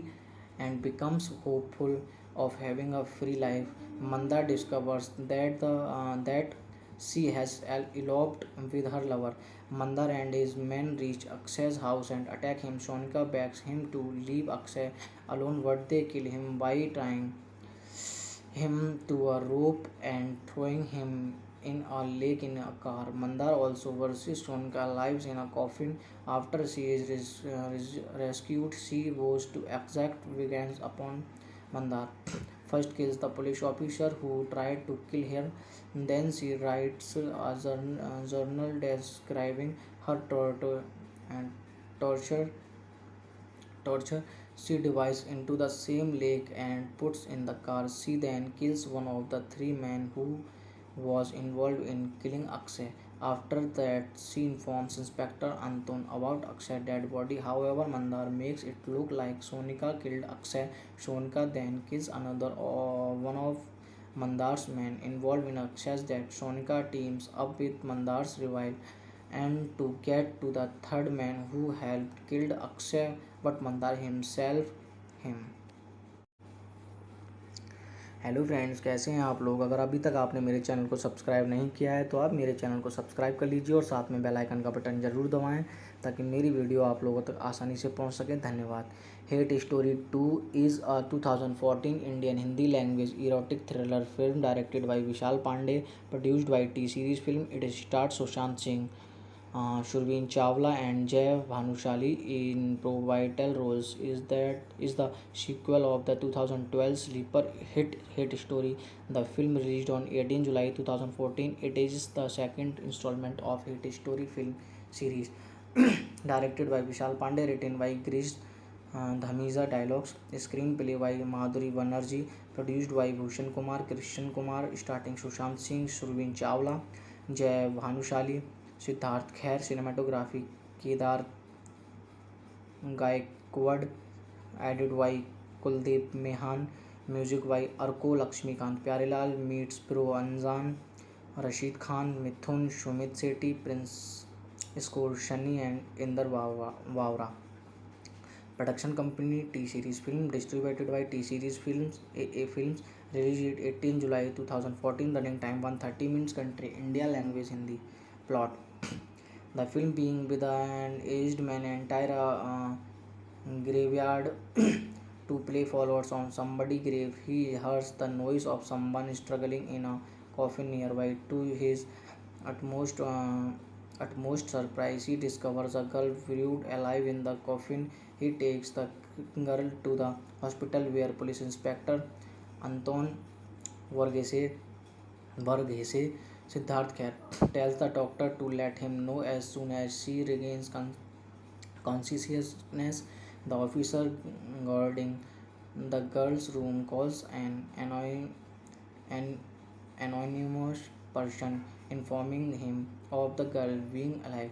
and becomes hopeful of having a free life. Mandar discovers that she has eloped with her lover. Mandar and his men reach Akshay's house and attack him. Shonika begs him to leave Akshay alone, but they kill him by tying him to a rope and throwing him in a lake in a car. Mandar also versus Shonika lives in a coffin. After she is rescued, she vows to exact vengeance upon Mandar. First kills the police officer who tried to kill her. Then she writes a journal describing her torture torture she dives into the same lake and puts in the car. She then kills one of the three men who was involved in killing Akshay. After that, she informs Inspector Anton about Akshay's dead body. However, Mandar makes it look like Sonika killed Akshay. Sonika then kills another one of Mandar's men involved in Akshay's death. Sonika teams up with Mandar's rival and to get to the third man who helped killed Akshay, but Mandar himself him. Hello friends, कैसे हैं आप लोग। अगर अभी तक आपने मेरे channel को सब्सक्राइब नहीं किया है तो आप मेरे चैनल को सब्सक्राइब कर लीजिए और साथ में बेल आइकन का बटन ज़रूर दबाएं ताकि मेरी वीडियो आप लोगों तक आसानी से पहुंच सके। धन्यवाद। Hate story 2 is a 2014 Indian Hindi language erotic thriller film directed by Vishal Pandey, produced by T series film. It stars Sushant Singh, Surveen Chawla and Jay Bhanushali in pivotal roles. Is the sequel of the 2012 sleeper hit story. The film released on 18 July 2014. It is the second installment of hit story film series. Directed by Vishal Pandey, written by Grish Dhamiza, dialogues, screenplay by Madhuri Banerjee, produced by Bhushan Kumar, Krishan Kumar, starting Sushant Singh, Surveen Chawla, Jai Bhanushali, Siddharth Khair, cinematography Kedar Gaikwad, edited by Kuldeep Mehan, music by Arko Lakshmikant, Pyarelal meets Pro Anjan, Rashid Khan, Mithun, Shumit Sethi, Prince score Shani and Inder Vavra. Production company T-Series Film, distributed by T-Series Films, AA Films, released 18 July 2014, running time 130 minutes, country India, language Hindi. Plot: the film being with an aged man entire graveyard to play followers on somebody's grave. He hears the noise of someone struggling in a coffin nearby. To his utmost uh, utmost surprise, he discovers a girl buried alive in the coffin. He takes the girl to the hospital where police inspector Anton Varghese Siddharth Kher tells the doctor to let him know as soon as she regains consciousness. The officer guarding the girl's room calls an anonymous person, informing him of the girl being alive.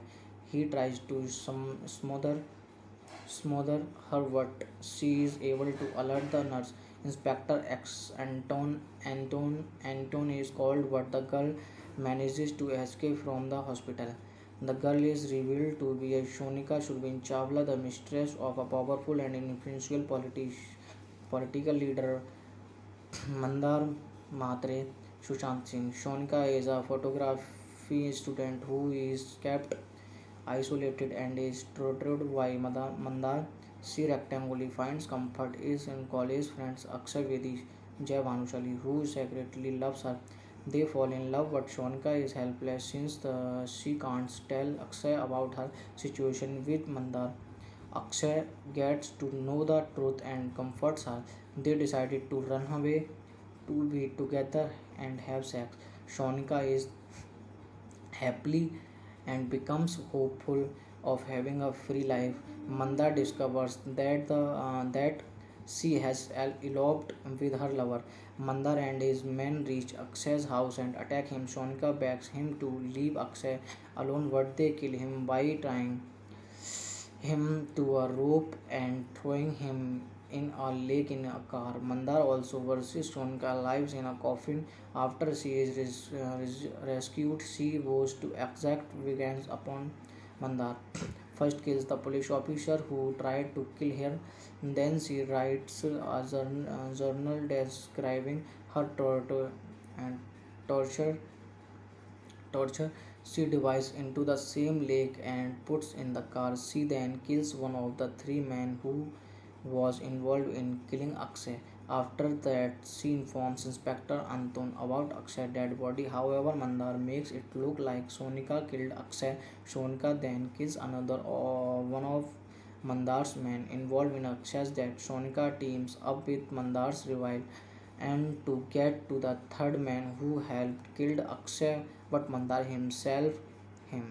He tries to smother her, but she is able to alert the nurse. Inspector X Anton is called, but the girl manages to escape from the hospital. The girl is revealed to be a Shonika Surveen Chawla, the mistress of a powerful and influential political leader Mandar Mhatre. Sushant Singh. Shonika is a photography student who is kept isolated and is tutored by Mandar. She rectangly finds comfort is in college friends Akshay Vedi, Jai Bhanushali, who secretly loves her. They fall in love, but Shonika is helpless since she can't tell Akshay about her situation with Mandar. Akshay gets to know the truth and comforts her. They decided to run away to be together and have sex. Shonika is happily and becomes hopeful of having a free life. Manda discovers that she has eloped with her lover. Mandar and his men reach Akshay's house and attack him. Shonika begs him to leave Akshay alone, but they kill him by tying him to a rope and throwing him in a lake in a car. Mandar also versus Shonika lives in a coffin. After she is rescued, she vows to exact vengeance upon Mandar. First kills the police officer who tried to kill her. Then she writes a journal describing her and torture torture she dives into the same lake and puts in the car. She then kills one of the three men who was involved in killing Akshay. After that, she informs Inspector Anton about Akshay's dead body. However, Mandar makes it look like Sonika killed Akshay. Sonika then kills another one of Mandar's men involved in Akshay's death. Sonika teams up with Mandar's rival and to get to the third man who helped killed Akshay, but Mandar himself him.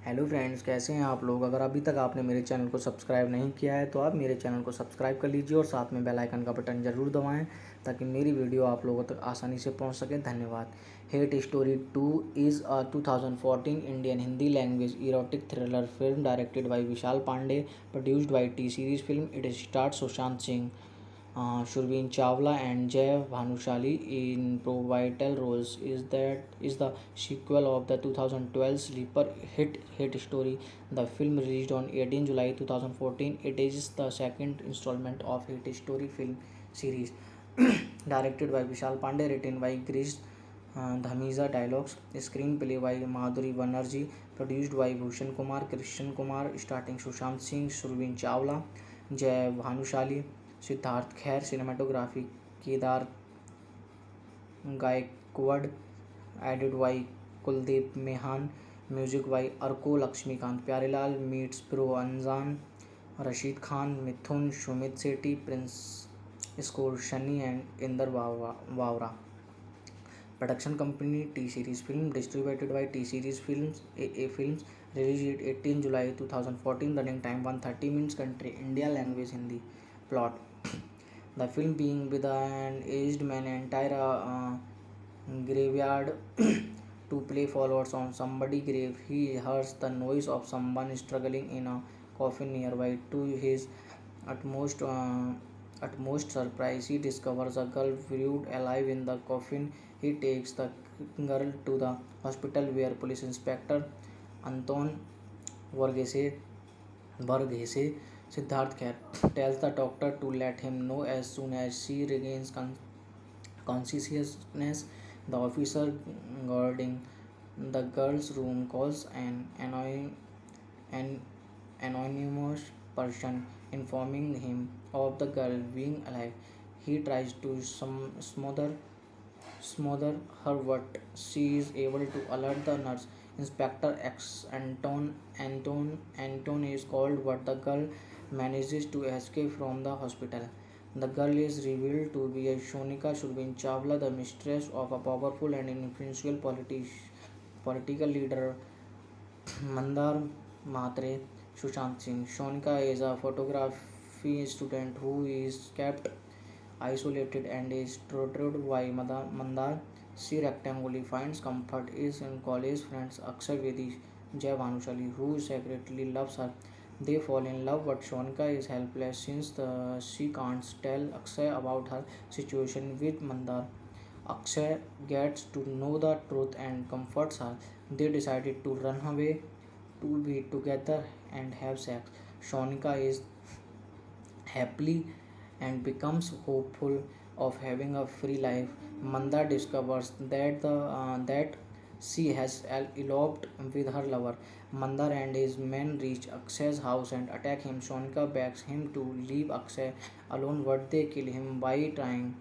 Hello friends, कैसे हैं आप लोग। अगर अभी तक आपने मेरे channel को सब्सक्राइब नहीं किया है तो आप मेरे चैनल को सब्सक्राइब कर लीजिए और साथ में बेल आइकन का बटन ज़रूर दबाएं ताकि मेरी वीडियो आप लोगों तक आसानी से पहुंच सके। धन्यवाद। Hate story 2 is a 2014 Indian Hindi language erotic thriller film directed by Vishal Pandey, produced by T series film. It stars Sushant Singh, Surveen Chawla and Jai Bhanushali in pivotal roles. Is the sequel of the 2012 sleeper hit story. The film released on 18 July 2014. It is the second installment of hit story film series. Directed by Vishal Pandey, written by Grish Dhamiza, dialogues, screenplay by Madhuri Banerjee, produced by Bhushan Kumar, Krishan Kumar, starting Sushant Singh, Surveen Chawla, Jai Bhanushali, Siddharth Khair, cinematography Kedar Gaikwad, edited by Kuldeep Mehan, music by Arko Lakshmikant. Pyarelal meets Pro Anjan, Rashid Khan, Mithun, Shumit Sethi, Prince score Shani and Inder Vavra. Production company T-Series film, distributed by T-Series Films, AA Films, released 18 July 2014, running time 130 minutes, country India, language Hindi. Plot: the film being with an aged man entire graveyard to play followers on somebody's grave. He hears the noise of someone struggling in a coffin nearby. To his utmost uh, utmost surprise, he discovers a girl buried alive in the coffin. He takes the girl to the hospital where police inspector Anton Varghese Varghese Siddharth Kher tells the doctor to let him know as soon as she regains consciousness. The officer guarding the girl's room calls an anonymous person informing him of the girl being alive. He tries to smother her, but she is able to alert the nurse. Inspector X Anton is called, but the girl manages to escape from the hospital. The girl is revealed to be a Shonika Surveen Chawla, the mistress of a powerful and influential political leader Mandar Mhatre Sushant Singh. Shonika is a photography student who is kept isolated and is tutored by Mandar. She rectangly finds comfort is in college friends Akshay Vedi Jai Bhanushali, who secretly loves her. They fall in love, but Shonika is helpless since she can't tell Akshay about her situation with Mandar. Akshay gets to know the truth and comforts her. They decided to run away to be together and have sex. Shonika is happily and becomes hopeful of having a free life. Manda discovers that she has eloped with her lover. Mandar and his men reach Akshay's house and attack him. Shonika begs him to leave Akshay alone, but they kill him by tying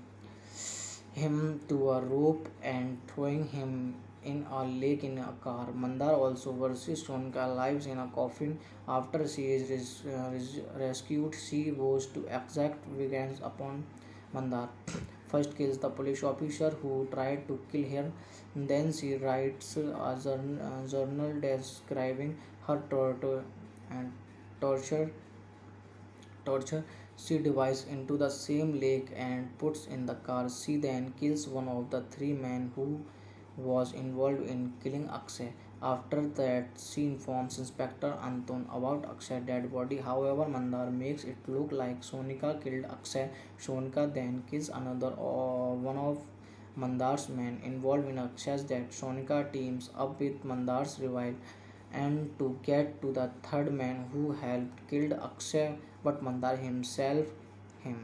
him to a rope and throwing him in a lake in a car. Mandar also versus Shonika lives in a coffin. After she is rescued, she vows to exact vengeance upon Mandar. First kills the police officer who tried to kill her. Then she writes a journal describing her and torture torture she dives into the same lake and puts in the car. She then kills one of the three men who was involved in killing Akshay. After that, she informs Inspector Anton about Akshay's dead body. However, Mandar makes it look like Sonika killed Akshay. Sonika then kills another one of Mandar's men involved in Akshay's death. Sonika teams up with Mandar's rival and to get to the third man who helped killed Akshay, but Mandar himself him.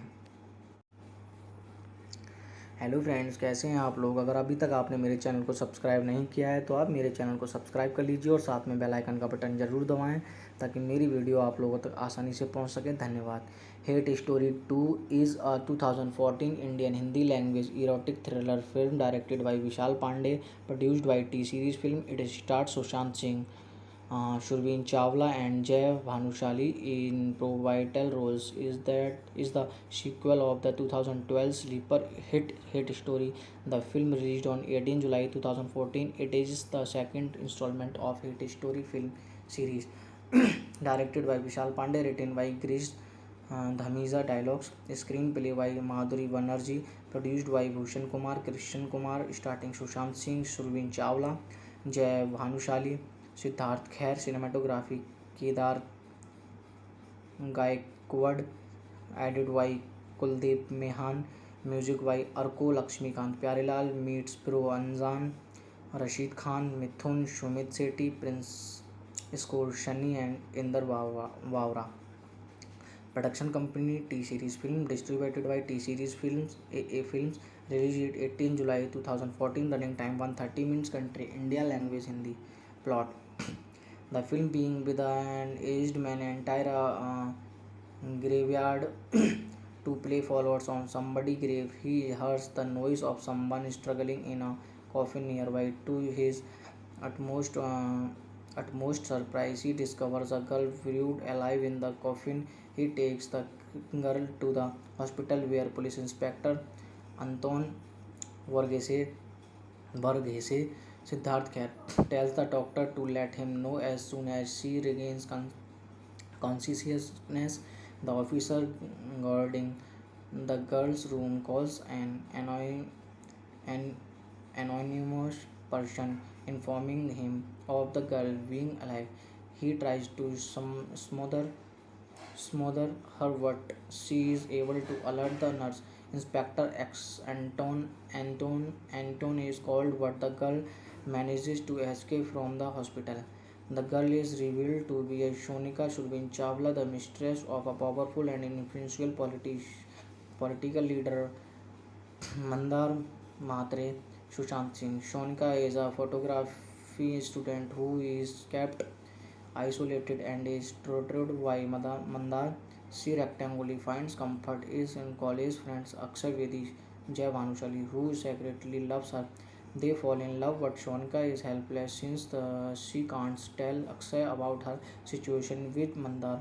Hello friends, कैसे हैं आप लोग। अगर अभी तक आपने मेरे channel को सब्सक्राइब नहीं किया है तो आप मेरे चैनल को सब्सक्राइब कर लीजिए और साथ में बेल आइकन का बटन ज़रूर दबाएं ताकि मेरी वीडियो आप लोगों तक आसानी से पहुंच सके। धन्यवाद। Hate story 2 is a 2014 Indian Hindi language erotic thriller film directed by Vishal Pandey, produced by T series film. It stars Sushant Singh, Surveen Chawla and Jai Bhanushali in pivotal roles. Is the sequel of the 2012 sleeper hit story. The film released on 18 July 2014. It is the second installment of hit story film series. Directed by Vishal Pandey, written by Girish Dhamiza, dialogues, screenplay by Madhuri Banerjee, produced by Bhushan Kumar, Krishan Kumar, starting Sushant Singh, Surveen Chawla, Jai Bhanushali, Siddharth खैर। Cinematography Kedar Gaikwad, edit by Kuldeep Mehan, music by Arko Laxmikant. Pyarelal meets pro अनजान, Rashid Khan, Mithun, Sumit Sethi, Prince score Shani and Inder Bawra. Production company T series film, distributed by T series films, AA films, release 18 July 2014, running time 130 minutes, country India, language Hindi. Plot: the film being with an aged man entire graveyard to play followers on somebody's grave. He hears the noise of someone struggling in a coffin nearby. To his utmost surprise, he discovers a girl buried alive in the coffin. He takes the girl to the hospital where police inspector Anton Varghese Varghese. Siddharth tells the doctor to let him know as soon as she regains consciousness. The officer guarding the girl's room calls an anonymous person, informing him of the girl being alive. He tries to smother her, but she is able to alert the nurse. Inspector X Anton is called, but the girl manages to escape from the hospital. The girl is revealed to be a Shonika Surveen Chawla, the mistress of a powerful and influential political leader Mandar Mhatre. Sushant Singh. Shonika is a photography student who is kept isolated and is tutored by Mandar. She rectangularly finds comfort is in college friends Akshay Vedi, Jai Bhanushali, who secretly loves her. They fall in love, but Shonika is helpless since she can't tell Akshay about her situation with Mandar.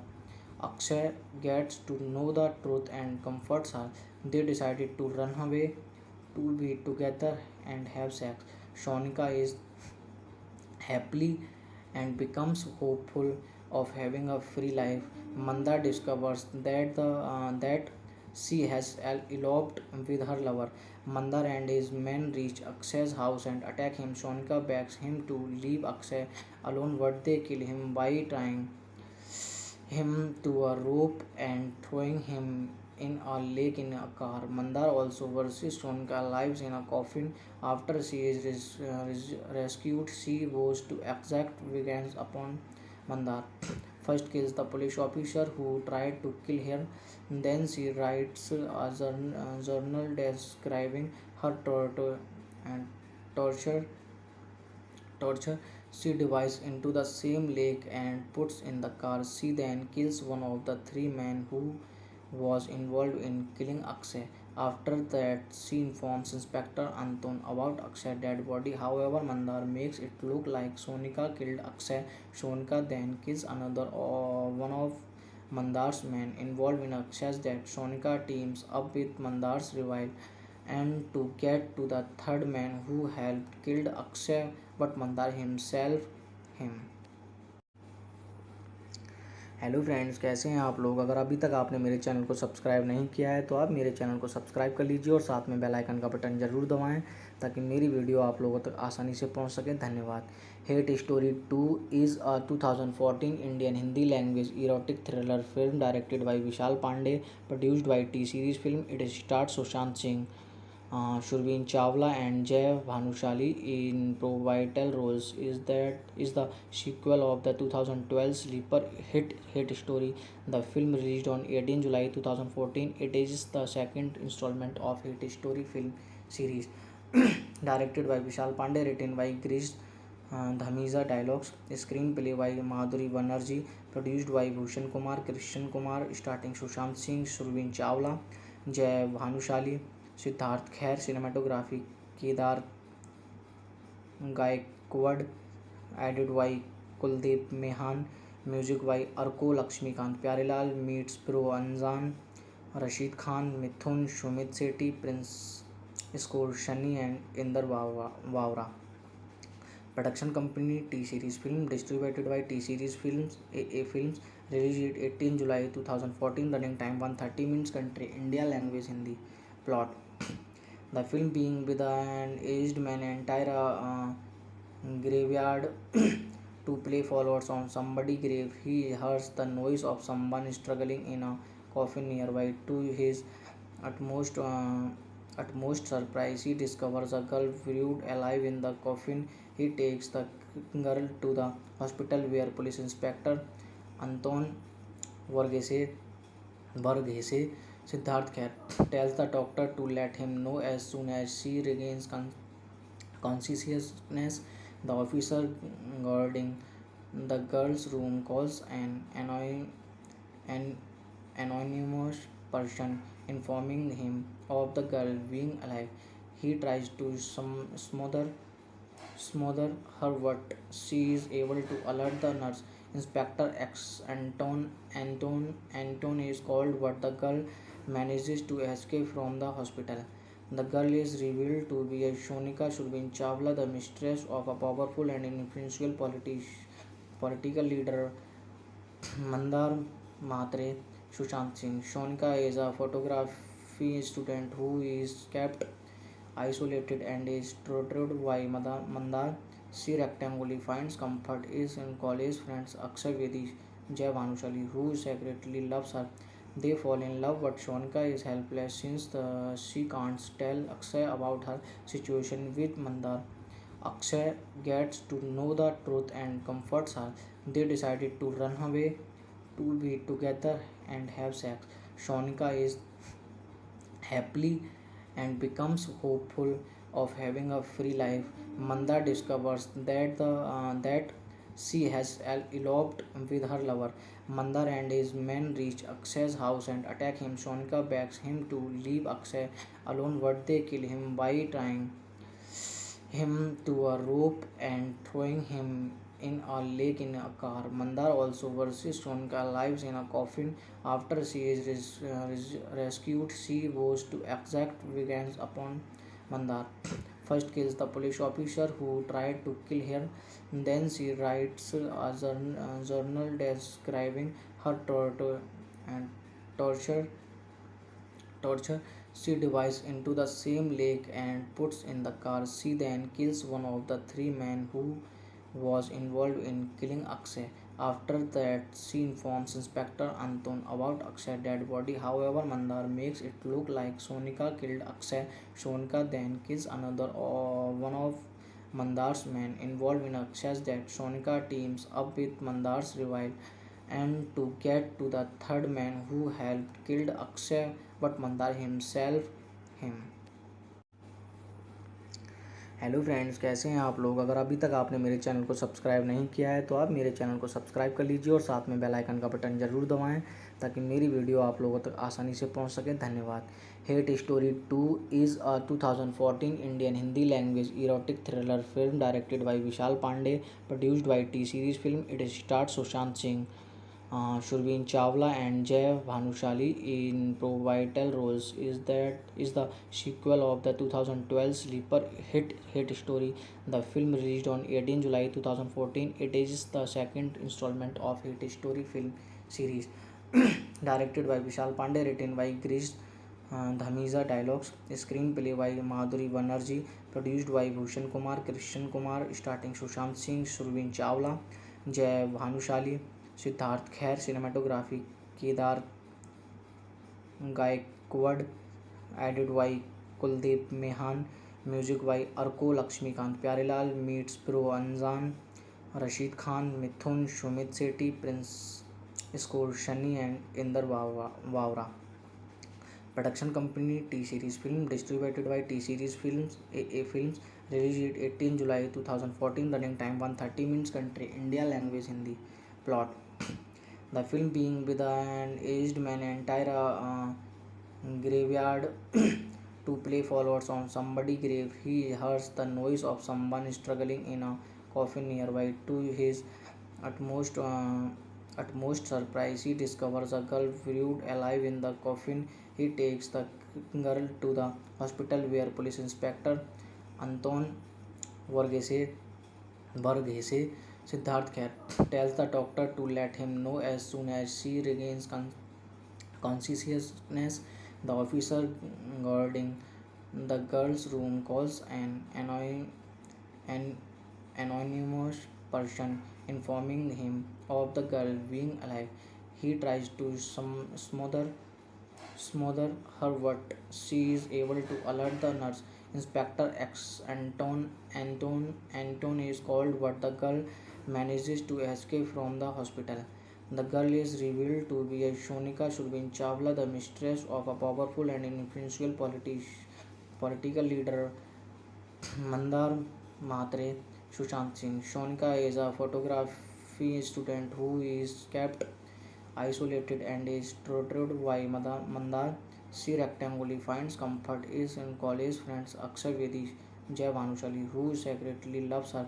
Akshay gets to know the truth and comforts her. They decided to run away to be together and have sex. Shonika is happily and becomes hopeful of having a free life. Manda discovers that she has eloped with her lover. Mandar and his men reach Akshay's house and attack him. Shonika begs him to leave Akshay alone, but they kill him by tying him to a rope and throwing him in a lake in a car. Mandar also versus Shonika lives in a coffin. After she is rescued, she vows to exact vengeance upon Mandar. First kills the police officer who tried to kill her. Then she writes a journal describing her and torture torture she dives into the same lake and puts in the car. She then kills one of the three men who was involved in killing Akshay. After that, she informs Inspector Anton about Akshay's dead body. However, Mandar makes it look like Sonika killed Akshay. Sonika then kills another one of Mandar's men involved in Akshay's death. Sonika teams up with Mandar's rival and to get to the third man who helped killed Akshay, but Mandar himself him. Hello friends, कैसे हैं आप लोग। अगर अभी तक आपने मेरे channel को सब्सक्राइब नहीं किया है तो आप मेरे चैनल को सब्सक्राइब कर लीजिए और साथ में बेल आइकन का बटन ज़रूर दबाएं ताकि मेरी वीडियो आप लोगों तक आसानी से पहुंच सके। धन्यवाद। Hate story 2 is a 2014 Indian Hindi language erotic thriller film directed by Vishal Pandey, produced by T series film. It stars Sushant Singh, Surveen Chawla and Jai Bhanushali in pivotal roles. Is the sequel of the 2012 sleeper hit story. The film released on 18 July 2014. It is the second installment of hit story film series. Directed by Vishal Pandey, written by Girish Dhamiza, dialogues, screenplay by Madhuri Banerjee, produced by Bhushan Kumar, Krishan Kumar, starting Sushant Singh, Surveen Chawla, Jai Bhanushali, Siddharth खैर। Cinematography Kedar Gaikwad, edit by Kuldeep Mehan, music by Arko Laxmikant Pyarelal, meets pro अनजान, Rashid Khan, Mithun, Sumit Sethi, Prince score Shani and Inder Bawra. Production company T series film, distributed by T series films A films, release 18 July 2014, running time 130 minutes, country India, language Hindi. Plot: the film being with an aged man entire graveyard to play flowers on somebody's grave. He hears the noise of someone struggling in a coffin nearby. To his utmost surprise, he discovers a girl buried alive in the coffin. He takes the girl to the hospital where police inspector Anton Varghese Siddharth tells the doctor to let him know as soon as she regains consciousness. The officer guarding the girl's room calls an anonymous person, informing him of the girl being alive. He tries to smother her, but she is able to alert the nurse. Inspector X Anton is called, but the girl manages to escape from the hospital. The girl is revealed to be a Shonika Surveen Chawla, the mistress of a powerful and influential political leader Mandar Matre Sushant Singh. Shonika is a photography student who is kept isolated and is tortured by Mandar. She rectangly finds comfort is in college friends Akshay Vedi Jai Bhanushali, who secretly loves her. They fall in love, but Shonika is helpless since she can't tell Akshay about her situation with Mandar. Akshay gets to know the truth and comforts her. They decided to run away to be together and have sex. Shonika is happily and becomes hopeful of having a free life. Manda discovers that she has eloped with her lover. Mandar and his men reach Akshay's house and attack him. Shonika begs him to leave Akshay alone, but they kill him by tying him to a rope and throwing him in a lake in a car. Mandar also versus Shonika lives in a coffin. After she is rescued, she vows to exact vengeance upon Mandar. First kills the police officer who tried to kill her. Then she writes a journal describing her and torture torture. She dives into the same lake and puts in the car. She then kills one of the three men who was involved in killing Akshay. After that, she informs Inspector Anton about Akshay's dead body. However, Mandar makes it look like Sonika killed Akshay. Sonika then kills another one of Mandar's men involved in Akshay's death. Sonika teams up with Mandar's rival and to get to the third man who helped killed Akshay, but Mandar himself him. Hello friends, कैसे हैं आप लोग। अगर अभी तक आपने मेरे channel को सब्सक्राइब नहीं किया है तो आप मेरे चैनल को सब्सक्राइब कर लीजिए और साथ में बेल आइकन का बटन ज़रूर दबाएं ताकि मेरी वीडियो आप लोगों तक आसानी से पहुंच सके। धन्यवाद। Hate story 2 is a 2014 Indian Hindi language erotic thriller film directed by Vishal Pandey, produced by T series film. It stars Sushant Singh, Surveen Chawla and Jai Bhanushali in pivotal roles. Is the sequel of the 2012 sleeper hit story. The film released on 18 July 2014. It is the second installment of hit story film series. Directed by Vishal Pandey, written by Girish Dhamija, dialogues, screenplay by Madhuri Banerjee, produced by Bhushan Kumar, Krishan Kumar, starting Sushant Singh, Surveen Chawla, Jai Bhanushali, Siddharth खैर। Cinematography Kedar Gaikwad, edit by Kuldeep Mehan, music by Arko Laxmikant Pyarelal, meets pro अनजान, Rashid Khan, Mithun, Sumit Sethi, Prince score Shani and Inder Bawra. Production company T series film, distributed by T series films A films, release 18 July 2014, running time 130 minutes, country India, language Hindi. Plot: the film being with an aged man entire graveyard to play followers on somebody's grave. He hears the noise of someone struggling in a coffin nearby. To his utmost surprise, he discovers a girl buried alive in the coffin. He takes the girl to the hospital where police inspector Anton Varghese Siddharth Kher tells the doctor to let him know as soon as she regains consciousness. The officer guarding the girl's room calls an anonymous person informing him of the girl being alive. He tries to smother her, but she is able to alert the nurse. Inspector X Anton is called, but the girl manages to escape from the hospital. The girl is revealed to be a Shonika Surveen Chawla, the mistress of a powerful and influential political leader Mandar Matre Sushant Singh. Shonika is a photography student who is kept isolated and is tortured by Mandar. She rectangly finds comfort is in college friends Akshay Vedi Jai Bhanushali, who secretly loves her.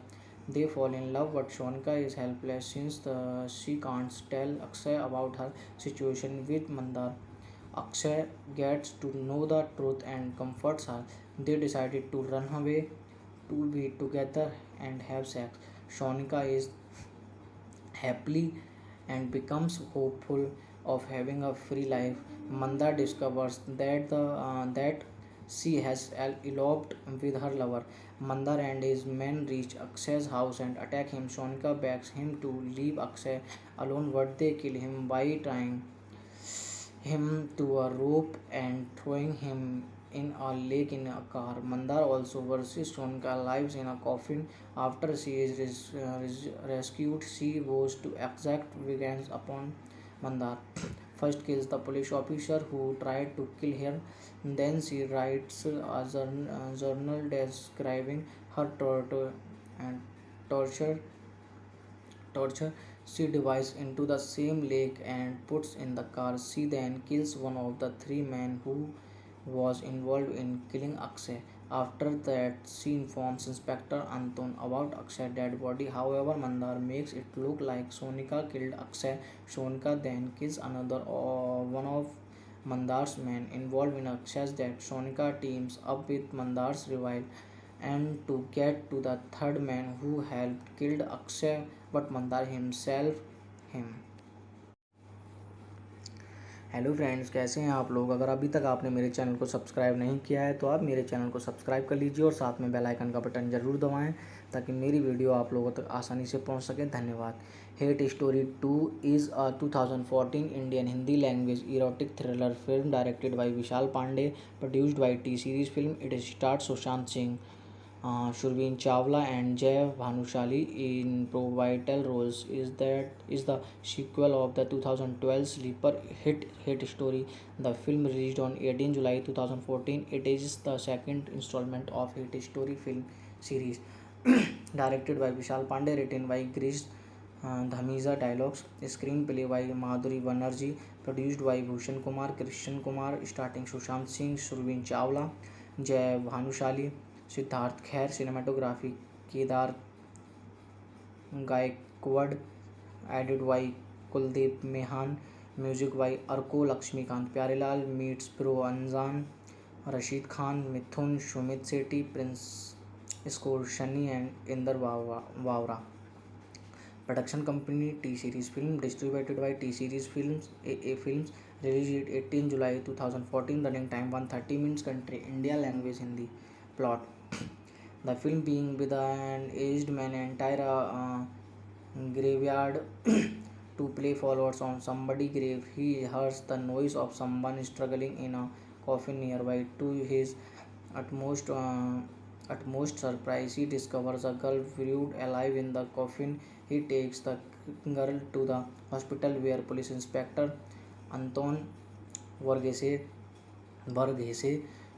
They fall in love, but Shonika is helpless since she can't tell Akshay about her situation with Mandar. Akshay gets to know the truth and comforts her. They decided to run away, to be together and have sex. Shonika is happily and becomes hopeful of having a free life. Manda discovers that she has eloped with her lover. Mandar and his men reach Akshay's house and attack him. Shonika begs him to leave Akshay alone, but they kill him by tying him to a rope and throwing him in a lake in a car. Mandar also versus Shonika lives in a coffin. After she is rescued, she vows to exact vengeance upon Mandar. First kills the police officer who tried to kill her. Then she writes a journal describing her and torture torture she dives into the same lake and puts in the car. She then kills one of the three men who was involved in killing Akshay. After that, she informs Inspector Anton about Akshay's dead body. However, Mandar makes it look like Sonika killed Akshay. Sonika then kills another one of Mandar's men involved in Akshay's death. Sonika teams up with Mandar's rival and to get to the third man who helped killed Akshay but Mandar himself him. Hello friends, कैसे हैं आप लोग। अगर अभी तक आपने मेरे channel को सब्सक्राइब नहीं किया है तो आप मेरे चैनल को सब्सक्राइब कर लीजिए और साथ में बेल आइकन का बटन ज़रूर दबाएं ताकि मेरी वीडियो आप लोगों तक आसानी से पहुंच सके। धन्यवाद। Hate story 2 is a 2014 Indian Hindi language erotic thriller film directed by Vishal Pandey, produced by T series film. It stars Sushant Singh, Surveen Chawla and Jay Bhanushali in pivotal roles. Is the sequel of the 2012 sleeper hit story. The film released on 18 July 2014. It is the second installment of hit story film series. Directed by Vishal Pandey, written by Girish Dhamiza, dialogues, screenplay by Madhuri Banerjee, produced by Bhushan Kumar, Krishan Kumar, starting Sushant Singh, Surveen Chawla, Jay Bhanushali, Siddharth खैर। Cinematography Kedar Gaikwad, edit by Kuldeep Mehan, music by Arko Laxmikant Pyarelal, meets pro अनजान, Rashid Khan, Mithun, Sumit Sethi, Prince score Shani and Inder Bawra. Production company T series film, distributed by T series films, release 18 July 2014, running time 130 minutes, country India, language Hindi. Plot: the film being with an aged man entire graveyard to play flowers on somebody's grave. He hears the noise of someone struggling in a coffin nearby. To his utmost surprise, he discovers a girl buried alive in the coffin. He takes the girl to the hospital where police inspector Anton Varghese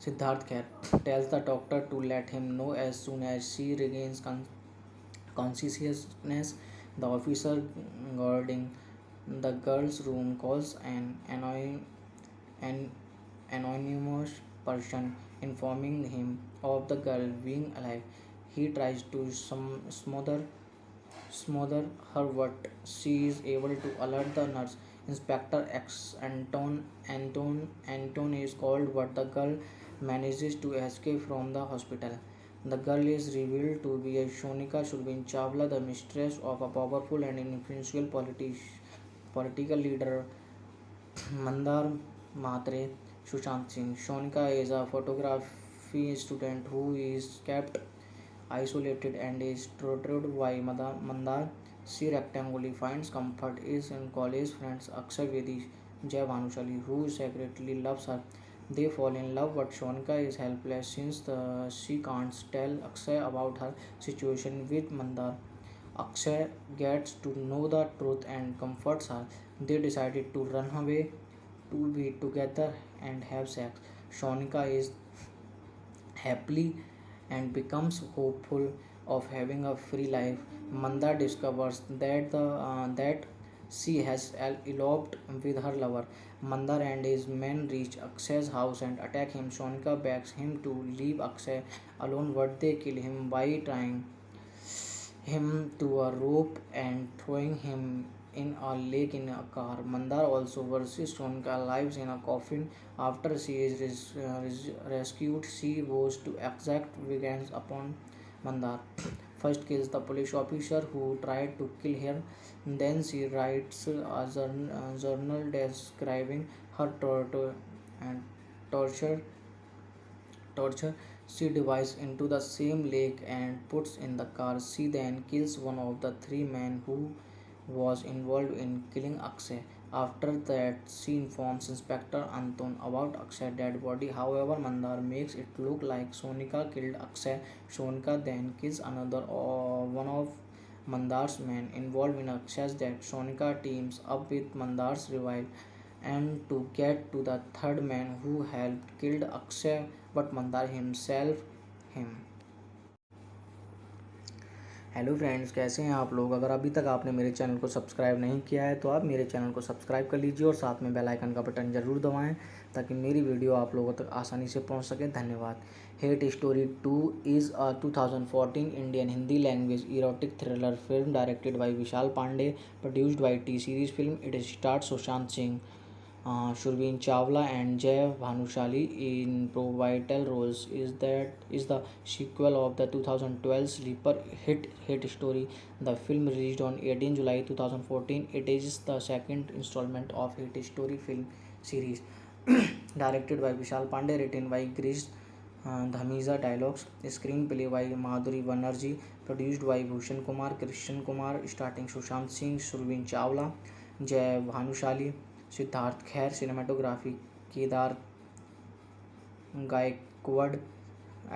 Siddharth Kher tells the doctor to let him know as soon as she regains consciousness. The officer guarding the girl's room calls an anonymous person informing him of the girl being alive. He tries to smother her, but she is able to alert the nurse. Inspector Anton is called, but the girl manages to escape from the hospital. The girl is revealed to be a Shonika Surveen Chawla, the mistress of a powerful and influential political leader Mandar Mhatre Sushant Singh. Shonika is a photography student who is kept isolated and is tutored by Mandar. She rectangly finds comfort in college friends Akshay Vedi, Jay Bhanushali, who secretly loves her. They fall in love, but Shonika is helpless since she can't tell Akshay about her situation with Mandar. Akshay gets to know the truth and comforts her. They decided to run away, to be together and have sex. Shonika is happily and becomes hopeful of having a free life. Manda discovers that she has eloped with her lover. Mandar and his men reach Akshay's house and attack him. Shonika begs him to leave Akshay alone, but they kill him by tying him to a rope and throwing him in a lake in a car. Mandar also versus Sonika lives in a coffin after she is rescued. She vows to exact vengeance upon Mandar. First kills the police officer who tried to kill her. Then she writes a journal describing her and torture torture. She dives into the same lake and puts in the car. She then kills one of the three men who was involved in killing Akshay. After that, she informs Inspector Anton about Akshay's dead body. However, Mandar makes it look like Sonika killed Akshay. Sonika then kills another one of Mandar's men involved in Akshay's death. Sonika teams up with Mandar's rival and to get to the third man who helped killed Akshay but Mandar himself him. Hello friends, कैसे हैं आप लोग। अगर अभी तक आपने मेरे channel को सब्सक्राइब नहीं किया है तो आप मेरे चैनल को सब्सक्राइब कर लीजिए और साथ में बेल आइकन का बटन ज़रूर दबाएं ताकि मेरी वीडियो आप लोगों तक आसानी से पहुंच सके। धन्यवाद। Hate story 2 is a 2014 Indian Hindi language erotic thriller film directed by Vishal Pandey, produced by T series film. It stars Sushant Singh, Surveen Chawla and Jay Bhanushali in pivotal roles. Is the sequel of the 2012 sleeper hit story. The film released on 18 July 2014. It is the second installment of hit story film series. Directed by Vishal Pandey, written by Girish Dhamiza, dialogues, screenplay by Madhuri Banerjee, produced by Bhushan Kumar, Krishan Kumar, starting Sushant Singh, Surveen Chawla, Jay Bhanushali, Siddharth खैर, cinematography Kedar Gaikwad,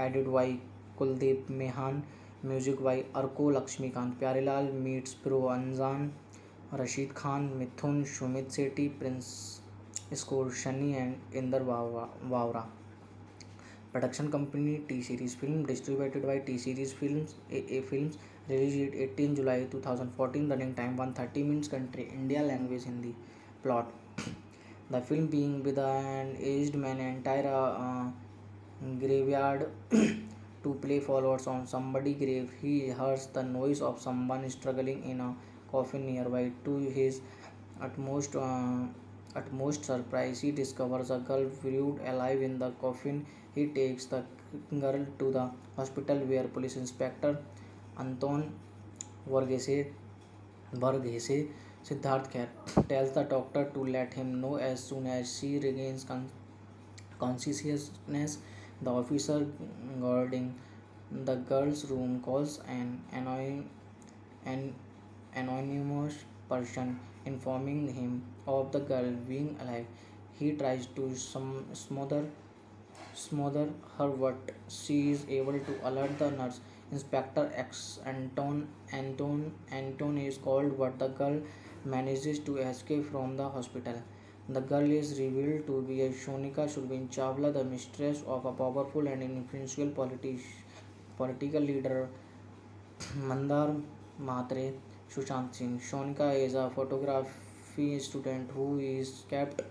edit by Kuldeep Mehan, music by Arko Laxmikant Pyarelal, meets pro अनजान, Rashid Khan, Mithun, Sumit Sethi, Prince, score Shani and Inder Bawra. Production company T series film, distributed by T series films, release 18 July 2014, running time 130 minutes, country India, language Hindi. Plot: the film being with an aged man entire graveyard to play followers on somebody's grave. He hears the noise of someone struggling in a coffin nearby. To his utmost surprise, he discovers a girl buried alive in the coffin. He takes the girl to the hospital where police inspector Anton Varghese Siddharth Kher tells the doctor to let him know as soon as she regains consciousness. The officer guarding the girl's room calls an anonymous person informing him of the girl being alive. He tries to smother her, but she is able to alert the nurse. Inspector Anton is called, but the girl manages to escape from the hospital. The girl is revealed to be a Sonika Surveen Chawla, the mistress of a powerful and influential political leader Mandar Mhatre Sushant Singh. Sonika is a photography student who is kept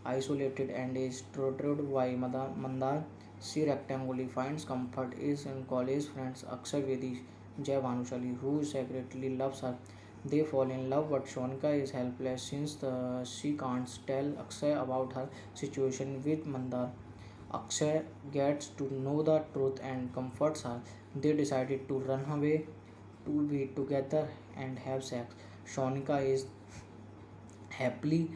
isolated and is tortured by Mandar. She rectangly finds comfort in college friends Akshay Vedi, Jay Bhanushali, who secretly loves her. They fall in love, but Sonika is helpless since she can't tell Akshay about her situation with Mandar. Akshay gets to know the truth and comforts her. They decided to run away to be together and have sex. Sonika is happily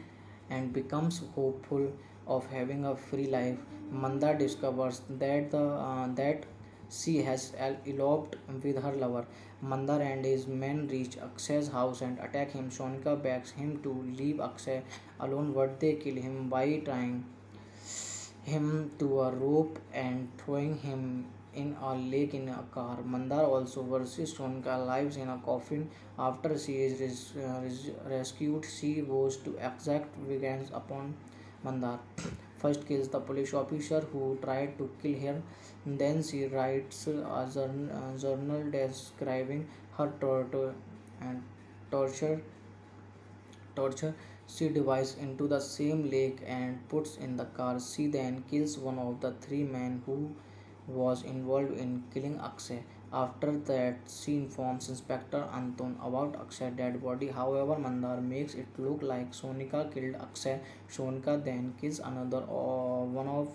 and becomes hopeful of having a free life. Mandar discovers that she has eloped with her lover. Mandar and his men reach Akshay's house and attack him. Sonika begs him to leave Akshay alone, but they kill him by tying him to a rope and throwing him in a lake in a car. Mandar also versus Sonika lives in a coffin after she is rescued. She vows to exact vengeance upon Mandar. First kills the police officer who tried to kill her. Then she writes a journal describing her torture. She dives into the same lake and puts in the car. She then kills one of the three men who was involved in killing Akshay. After that, she informs Inspector Anton about Akshay's dead body. However, Mandar makes it look like Sonika killed Akshay. Sonika then kills another one of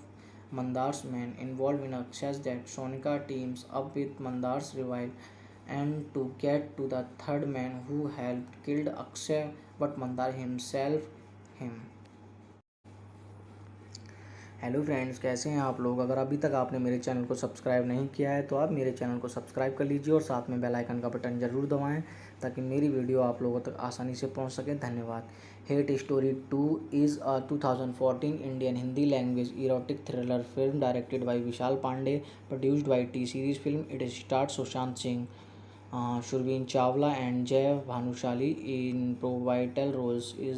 Mandar's men involved in Akshay's death. Sonika teams up with Mandar's rival and to get to the third man who helped killed Akshay, but Mandar himself him. Hello friends, कैसे हैं आप लोग। अगर अभी तक आपने मेरे channel को सब्सक्राइब नहीं किया है तो आप मेरे चैनल को सब्सक्राइब कर लीजिए और साथ में बेल आइकन का बटन ज़रूर दबाएं ताकि मेरी वीडियो आप लोगों तक आसानी से पहुंच सके। धन्यवाद। Hate story 2 is a 2014 Indian Hindi language erotic thriller film directed by Vishal Pandey, produced by T series film. It stars Sushant Singh, Surveen Chawla and Jay Bhanushali in pivotal roles. Is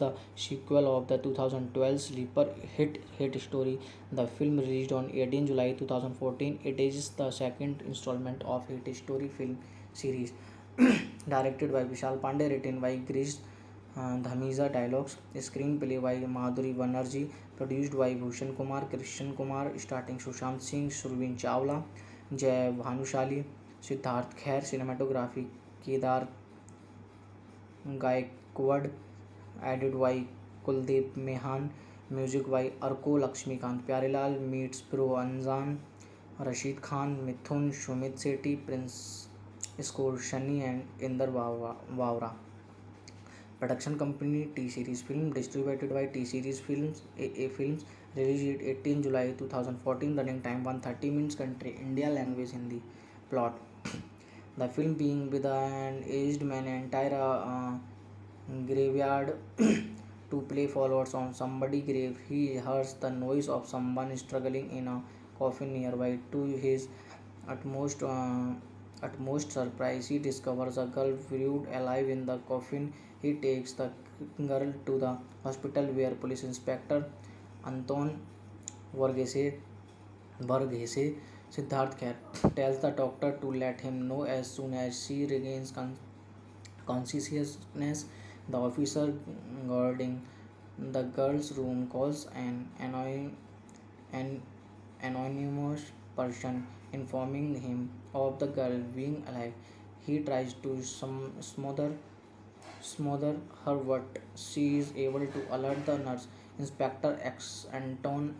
the sequel of the 2012 sleeper hit story. The film released on 18 July 2014. It is the second installment of hit story film series. Directed by Vishal Pandey, written by Girish Dhamiza, dialogues, screenplay by Madhuri Banerjee, produced by Bhushan Kumar, Krishan Kumar, starting Sushant Singh, Surveen Chawla, Jay Bhanushali, Siddharth खैर, cinematography Kedar Gaikwad, edit by Kuldeep Mehan, music by Arko Laxmikant Pyarelal, meets pro अनजान, Rashid Khan, Mithun, Sumit Sethi, Prince score Shani and Inder Bawra. Production company T series film, distributed by T series films A films, release 18 July 2014, running time 130 minutes, country India, language Hindi. Plot: the film being with an aged man entire graveyard to play flowers on somebody's grave. He hears the noise of someone struggling in a coffin nearby. To his utmost surprise, he discovers a girl buried alive in the coffin. He takes the girl to the hospital where police inspector Anton Varghese Siddharth Kher tells the doctor to let him know as soon as she regains consciousness. The officer guarding the girl's room calls an anonymous person informing him of the girl being alive. He tries to smother her, but she is able to alert the nurse. Inspector X Anton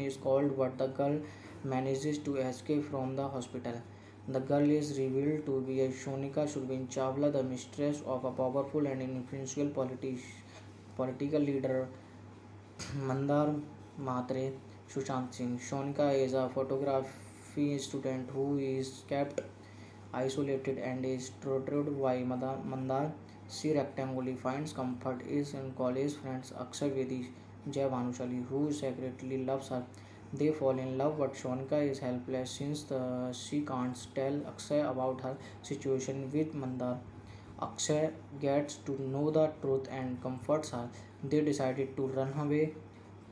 is called, but the girl manages to escape from the hospital. The girl is revealed to be a Shonika Surveen Chawla, the mistress of a powerful and influential political leader Mandar Mhatre, Sushant Singh. Shonika is a photography student who is kept isolated and is tutored by Mandar. She rectangly finds comfort is in college friends Akshay Vedi, Jay Bhanushali, who secretly loves her. They fall in love, but Shonika is helpless since she can't tell Akshay about her situation with Mandar. Akshay gets to know the truth and comforts her. They decided to run away,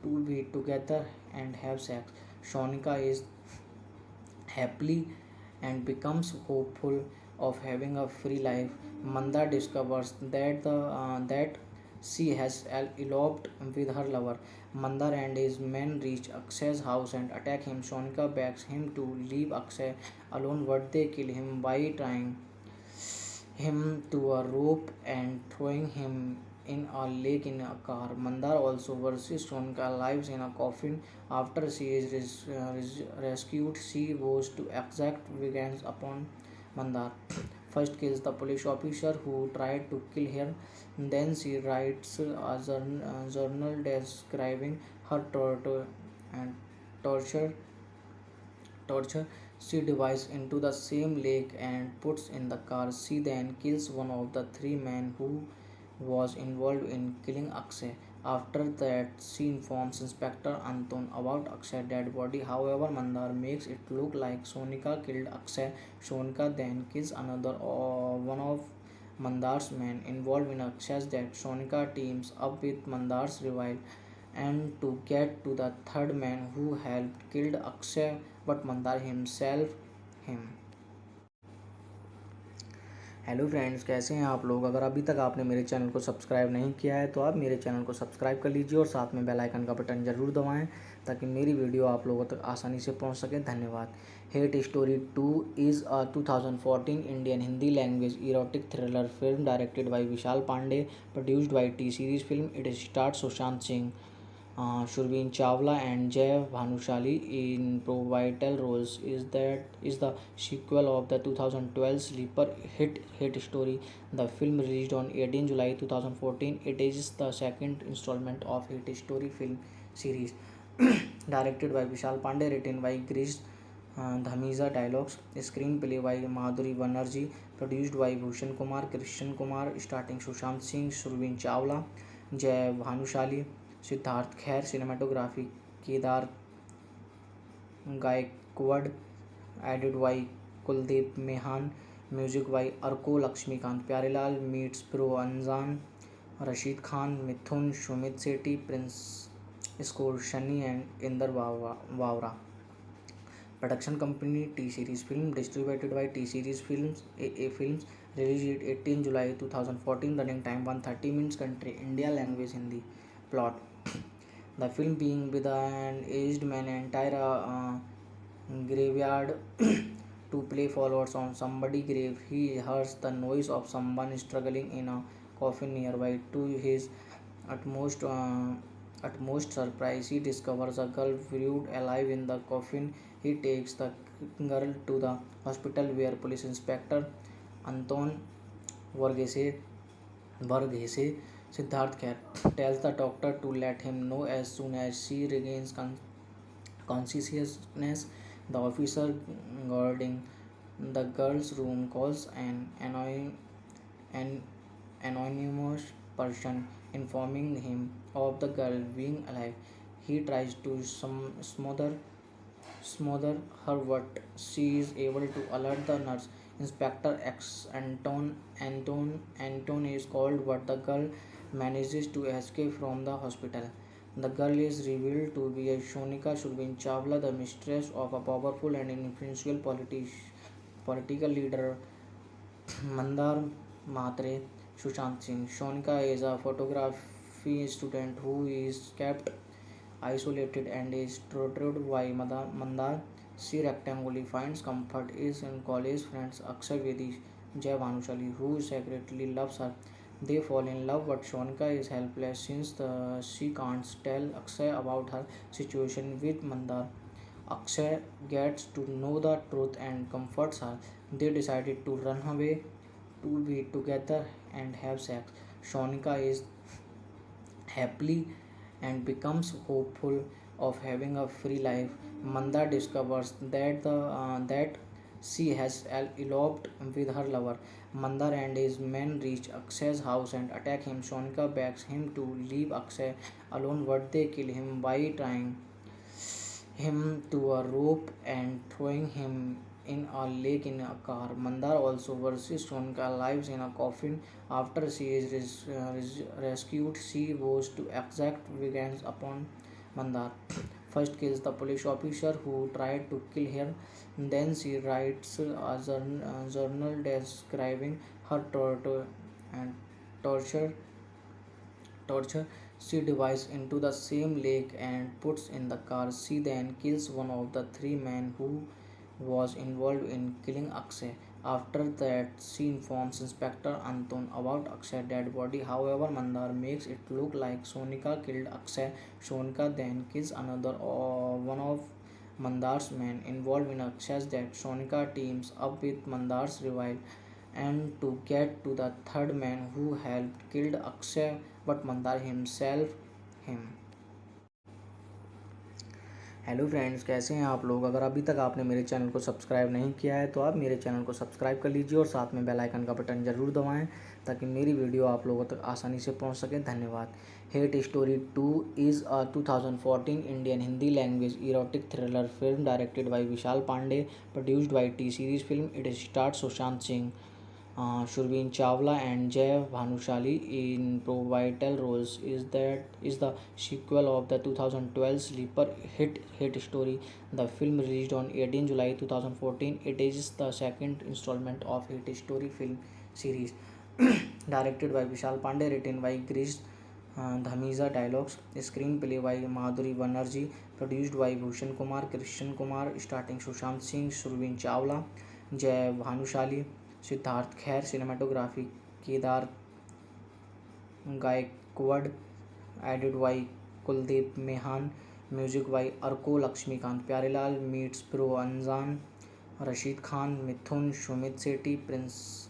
to be together and have sex. Shonika is happily and becomes hopeful of having a free life. Mandar discovers that she has eloped with her lover. Mandar and his men reach Akshay's house and attack him. Shonika begs him to leave Akshay alone, but they kill him by tying him to a rope and throwing him in a lake in a car. Mandar also versus Shonika lives in a coffin. After she is rescued, she vows to exact vengeance upon Mandar. First kills the police officer who tried to kill her. Then she writes a journal describing her torture. Torture she dives into the same lake and puts in the car. She then kills one of the three men who was involved in killing Akshay. After that, she informs Inspector Anton about Akshay's dead body. However, Mandar makes it look like Sonika killed Akshay. Sonika then kills another one of Mandar's men involved in Akshay's death. Sonika teams up with Mandar's rival and to get to the third man who helped killed Akshay, but Mandar himself him. Hello friends, कैसे हैं आप लोग। अगर अभी तक आपने मेरे channel को सब्सक्राइब नहीं किया है तो आप मेरे चैनल को सब्सक्राइब कर लीजिए और साथ में बेल आइकन का बटन ज़रूर दबाएं ताकि मेरी वीडियो आप लोगों तक आसानी से पहुंच सके। धन्यवाद। Hate story 2 is a 2014 Indian Hindi language erotic thriller film directed by Vishal Pandey, produced by T series film. It stars Sushant Singh, Surveen Chawla and Jay Bhanushali in pivotal roles. Is the sequel of the 2012 sleeper hit story. The film released on 18 July 2014. It is the second installment of hit story film series. Directed by Vishal Pandey, written by Girish Dhamiza, dialogues, screenplay by Madhuri Banerjee, produced by Bhushan Kumar, Krishan Kumar, starting Sushant Singh, Surveen Chawla, Jay Bhanushali, Siddharth खैर, cinematography Kedar Gaikwad, edit by Kuldeep Mehan, music by Arko Laxmikant Pyarelal, meets pro अनजान, Rashid Khan, Mithun, Sumit Sethi, Prince score Shani and Inder Bawra. Production company T Series Film, distributed by T Series Films, AA Films, released 18 July 2014, running time 130 minutes, country India, language Hindi. Plot: the film being with an aged man entire graveyard to play flowers on somebody's grave. He hears the noise of someone struggling in a coffin nearby. To his utmost utmost surprise, he discovers a girl buried alive in the coffin. He takes the girl to the hospital where police inspector Anton Varghese Siddharth Kher tells the doctor to let him know as soon as she regains consciousness. The officer guarding the girl's room calls an anonymous person informing him of the girl being alive. He tries to smother her, but she is able to alert the nurse. Inspector X Anton is called, but the girl manages to escape from the hospital. The girl is revealed to be a Shonika Surveen Chawla, the mistress of a powerful and influential political leader Mandar Mhatre. Sushant Singh. Shonika is a photography student who is kept isolated and is tutored by Mandar. She rectangly finds comfort is in college friends Akshay Vedi, Jay Bhanushali, who secretly loves her. They fall in love, but Shonika is helpless since she can't tell Akshay about her situation with Mandar. Akshay gets to know the truth and comforts her. They decided to run away to be together and have sex. Shonika is happily and becomes hopeful of having a free life. Manda discovers that she has eloped with her lover. Mandar and his men reach Akshay's house and attack him. Shonika begs him to leave Akshay alone, but they kill him by tying him to a rope and throwing him in a lake in a car. Mandar also versus Shonika lives in a coffin. After she is rescued, she vows to exact vengeance upon Mandar. First kills the police officer who tried to kill her. Then she writes a journal describing her and torture torture she dives into the same lake and puts in the car. She then kills one of the three men who was involved in killing Akshay. After that, she informs Inspector Anton about Akshay's dead body. However, Mandar makes it look like Sonika killed Akshay. Sonika then kills another one of Mandar's men involved in Akshay's death. Sonika teams up with Mandar's rival and to get to the third man who helped killed Akshay, but Mandar himself him. Hello friends, कैसे हैं आप लोग। अगर अभी तक आपने मेरे channel को सब्सक्राइब नहीं किया है तो आप मेरे चैनल को सब्सक्राइब कर लीजिए और साथ में बेल आइकन का बटन ज़रूर दबाएं ताकि मेरी वीडियो आप लोगों तक आसानी से पहुंच सके। धन्यवाद। Hate story 2 is a 2014 Indian Hindi language erotic thriller film directed by Vishal Pandey, produced by T series film. It stars Sushant Singh, Surveen Chawla and Jay Bhanushali in pivotal roles. Is the sequel of the 2012 sleeper hit story. The film released on 18 July 2014. It is the second installment of hit story film series. Directed by Vishal Pandey, written by Girish Dhamiza, dialogues, screenplay by Madhuri Banerjee, produced by Bhushan Kumar, Krishan Kumar, starting Sushant Singh, Surveen Chawla, Jay Bhanushali, Siddharth Khair, cinematography Kedar Gaikwad, added by Kuldeep Mehan, music by Arko Lakshmikant, Pyarelal meets Pro Anjan, Rashid Khan, Mithun, Shumit Sethi, Prince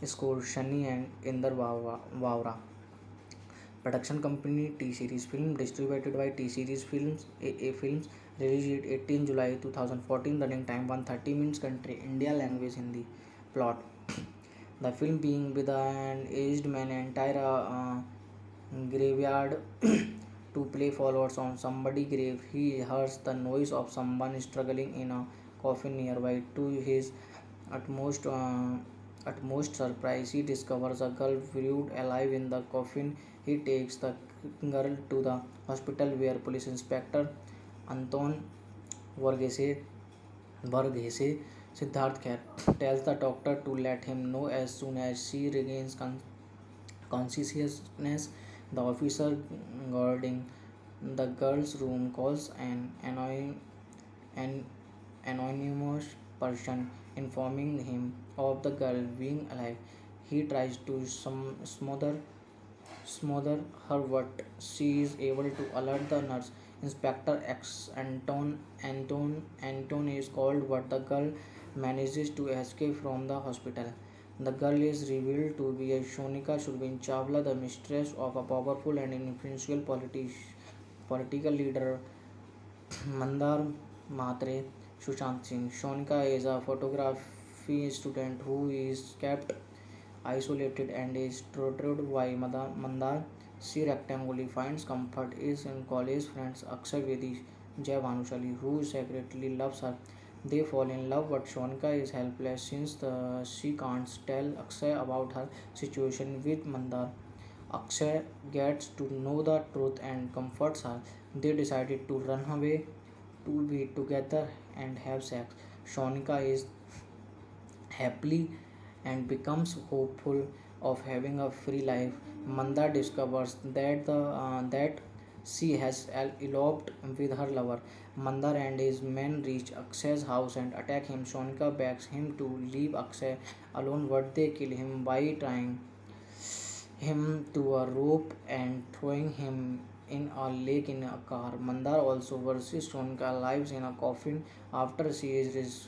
score Shani and Inder Vavra. Production company T-Series Film, distributed by T-Series Films, AA Films, released 18 July 2014, running time 130 minutes, country India, language Hindi. Plot: the film being with an aged man entire graveyard to play follows on somebody's grave. He hears the noise of someone struggling in a coffin nearby. To his utmost uh, utmost surprise, he discovers a girl buried alive in the coffin. He takes the girl to the hospital where police inspector Anton Varghese Varghese Siddharth Khair tells the doctor to let him know as soon as she regains consciousness. The officer guarding the girl's room calls an anonymous person, informing him of the girl being alive. He tries to smother her, but she is able to alert the nurse. Inspector X Anton is called, but the girl manages to escape from the hospital. The girl is revealed to be a Shonika Surveen Chawla, the mistress of a powerful and influential political leader Mandar Mhatre. Sushant Singh. Shonika is a photography student who is kept isolated and is tutored by Mandar. She rectangly finds comfort is in college friends Akshay Vedi, Jay Bhanushali, who secretly loves her. They fall in love, but Shonika is helpless since she can't tell Akshay about her situation with Mandar. Akshay gets to know the truth and comforts her. They decided to run away to be together and have sex. Shonika is happily and becomes hopeful of having a free life. Manda discovers that she has eloped with her lover. Mandar and his men reach Akshay's house and attack him. Shonika begs him to leave Akshay alone, but they kill him by tying him to a rope and throwing him in a lake in a car. Mandar also versus Shonika lives in a coffin. After she is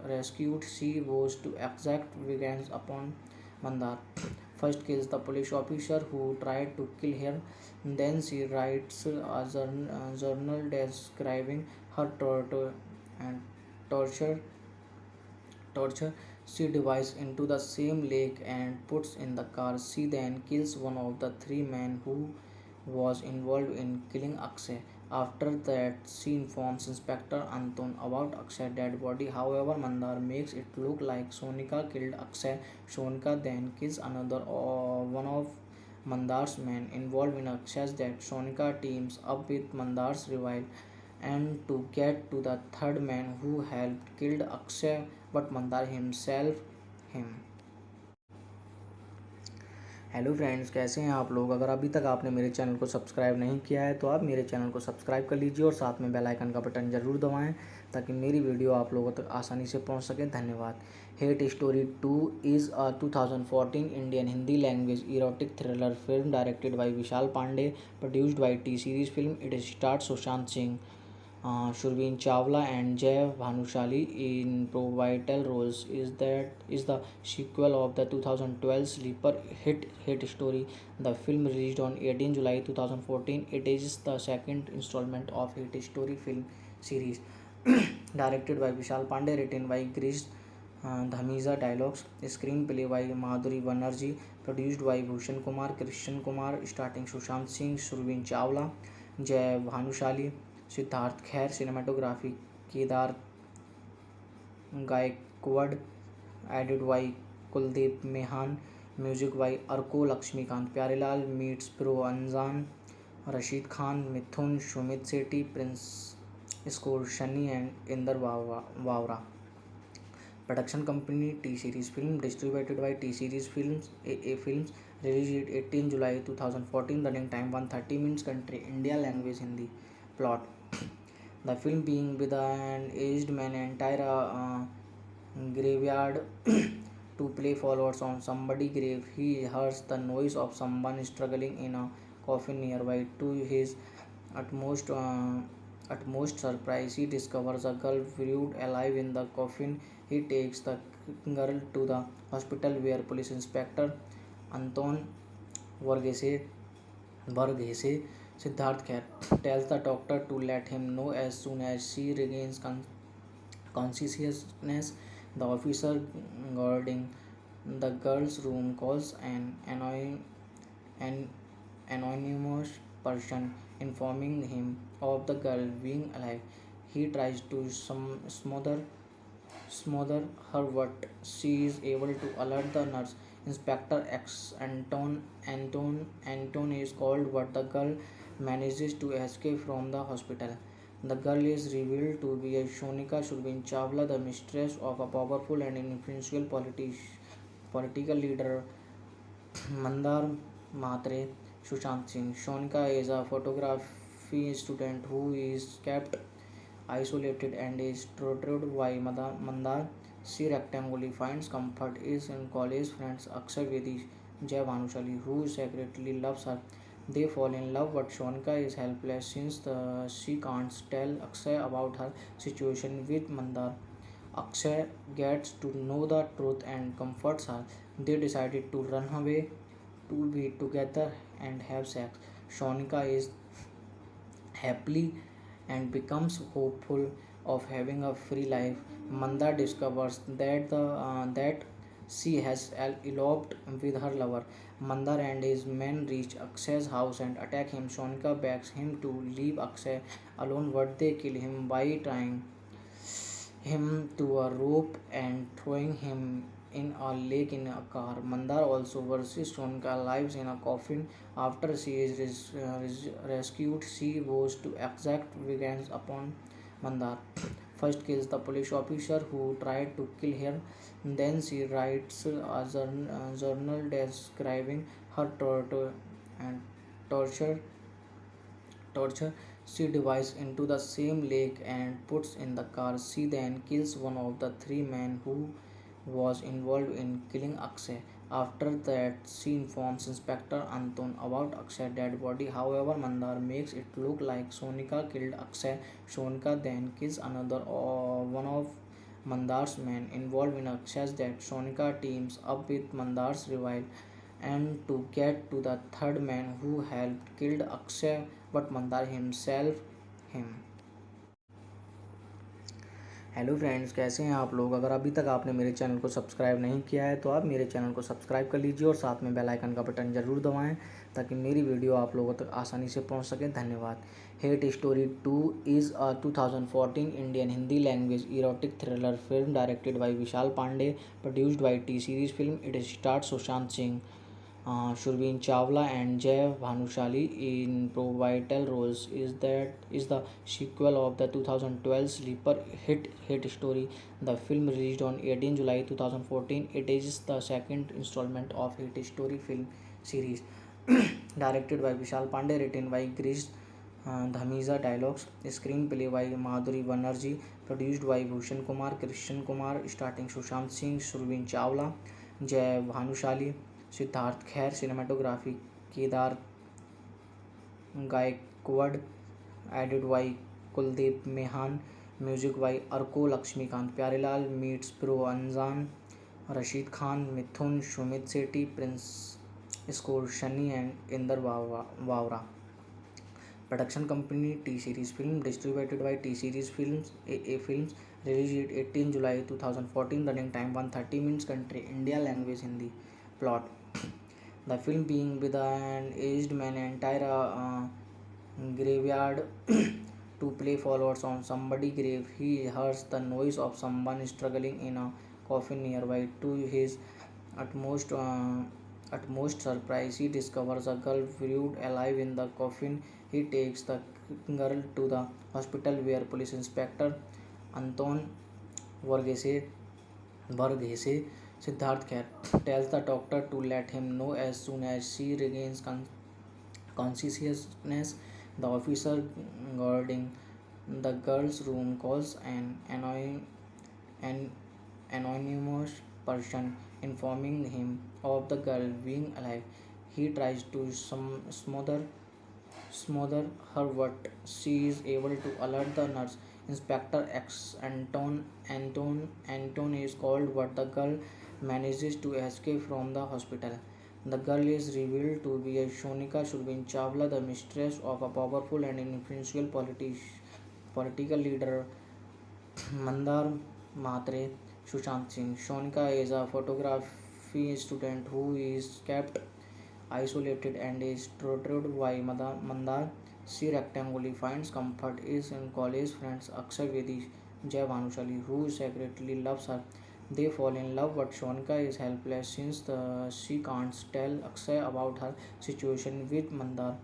rescued, she vows to exact vengeance upon Mandar. First kills the police officer who tried to kill her. Then she writes a journal describing her and torture torture. She dives into the same lake and puts in the car. She then kills one of the three men who was involved in killing Akshay. After that, she informs Inspector Anton about Akshay's dead body. However, Mandar makes it look like Sonika killed Akshay. Sonika then kills another one of Mandar's men involved in Akshay's death. Sonika teams up with Mandar's rival and to get to the third man who helped killed Akshay, but Mandar himself him. Hello friends, कैसे हैं आप लोग। अगर अभी तक आपने मेरे channel को सब्सक्राइब नहीं किया है तो आप मेरे चैनल को सब्सक्राइब कर लीजिए और साथ में बेल आइकन का बटन ज़रूर दबाएं ताकि मेरी वीडियो आप लोगों तक आसानी से पहुंच सके। धन्यवाद। Hate story 2 is a 2014 Indian Hindi language erotic thriller film directed by Vishal Pandey, produced by T series film. It stars Sushant Singh, Surveen Chawla and Jay Bhanushali in pivotal roles. Is the sequel of the 2012 sleeper hit story. The film released on 18 July 2014. It is the second installment of hit story film series. Directed by Vishal Pandey, written by Girish Dhamiza, dialogues, screenplay by Madhuri Banerjee, produced by Bhushan Kumar, Krishan Kumar, starting Sushant Singh, Surveen Chawla, Jay Bhanushali, Siddharth Khair, cinematography Kedar Gaikwad, added by Kuldeep Mehan, music by Arko Lakshmikant, Pyarelal meets Pro Anjan, Rashid Khan, Mithun, Shumit Sethi, Prince score Shani and Inder Vavra. Production company T-Series Film, distributed by T-Series Films, AA Films, released 18 July 2014, running time 130 minutes, country India, language Hindi. Plot: the film being with an aged man entire graveyard to play followers on somebody's grave. He hears the noise of someone struggling in a coffin nearby. To his utmost uh, utmost surprise, he discovers a girl buried alive in the coffin. He takes the girl to the hospital where police inspector Anton Varghese Varghese Siddharth Kher tells the doctor to let him know as soon as she regains consciousness. The officer guarding the girl's room calls an anonymous person informing him of the girl being alive. He tries to smother her, but she is able to alert the nurse. Inspector X Anton is called, but the girl manages to escape from the hospital. The girl is revealed to be a Shonika Surveen Chawla, the mistress of a powerful and influential political leader Mandar Mhatre. Sushant Singh. Shonika is a photography student who is kept isolated and is tutored by Mandar. She rectangly finds comfort is in college friends Akshay Vedi Jai Bhanushali, who secretly loves her. They fall in love, but Shonika is helpless since she can't tell Akshay about her situation with Mandar. Akshay gets to know the truth and comforts her. They decided to run away to be together and have sex. Shonika is happily and becomes hopeful of having a free life. Manda discovers that she has eloped with her lover. Mandar and his men reach Akshay's house and attack him. Shonika begs him to leave Akshay alone, but they kill him by tying him to a rope and throwing him in a lake in a car. Mandar also versus Shonika lives in a coffin. After she is rescued, she vows to exact vengeance upon Mandar. First kills the police officer who tried to kill her. Then she writes a journal describing her and torture torture. She dives into the same lake and puts in the car. She then kills one of the three men who was involved in killing Akshay. After that, she informs Inspector Anton about Akshay's dead body. However, Mandar makes it look like Sonika killed Akshay. Sonika then kills another one of Mandar's men involved in Akshay's death. Sonika teams up with Mandar's rival and to get to the third man who helped killed Akshay, but Mandar himself him. Hello friends, कैसे हैं आप लोग। अगर अभी तक आपने मेरे channel को सब्सक्राइब नहीं किया है तो आप मेरे चैनल को सब्सक्राइब कर लीजिए और साथ में बेल आइकन का बटन ज़रूर दबाएं ताकि मेरी वीडियो आप लोगों तक आसानी से पहुंच सके। धन्यवाद। Hate story 2 is a 2014 Indian Hindi language erotic thriller film directed by Vishal Pandey, produced by T series film. It stars Sushant Singh, Surveen Chawla and Jai Bhanushali in pivotal roles. Is the sequel of the 2012 sleeper hit story. The film released on 18 July 2014. It is the second installment of hit story film series. Directed by Vishal Pandey, written by Girish Dhamija, dialogues, screenplay by Madhuri Banerjee, produced by Bhushan Kumar, Krishan Kumar, starting Sushant Singh, Surveen Chawla, Jai Bhanushali, Siddharth खैर, cinematography Kedar Gaikwad, edit by Kuldeep Mehan, music by Arko Laxmikant Pyarelal, meets pro अनजान, Rashid Khan, Mithun, Sumit Sethi, Prince score Shani and Inder Bawra. Production company T-Series Film, distributed by T-Series Films, AA Films, released 18 July 2014, running time 130 minutes, country India, language Hindi. Plot: the film being with an aged man entire graveyard to play followers on somebody's grave. He hears the noise of someone struggling in a coffin nearby. To his utmost utmost surprise, he discovers a girl buried alive in the coffin. He takes the girl to the hospital where police inspector Anton Varghese Varghese. Siddharth Khair tells the doctor to let him know as soon as she regains consciousness. The officer guarding the girl's room calls an anonymous person informing him of the girl being alive. He tries to smother her, but she is able to alert the nurse. Inspector X Anton is called, but the girl manages to escape from the hospital. The girl is revealed to be a Shonika Surveen Chawla, the mistress of a powerful and influential political leader Mandar Mhatre. Sushant Singh. Shonika is a photography student who is kept isolated and is tutored by Mandar. She rectangly finds comfort is in college friends Akshay Vedi Jai Bhanushali, who secretly loves her. They fall in love, but Shonika is helpless since she can't tell Akshay about her situation with Mandar.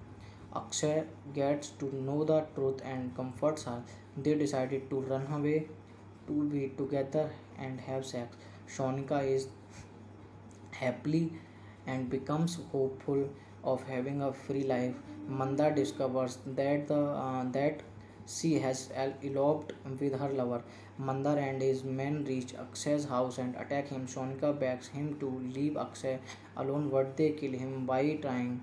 Akshay gets to know the truth and comforts her. They decided to run away to be together and have sex. Shonika is happily and becomes hopeful of having a free life. Manda discovers that she has eloped with her lover. Mandar and his men reach Akshay's house and attack him. Shonika begs him to leave Akshay alone, but they kill him by tying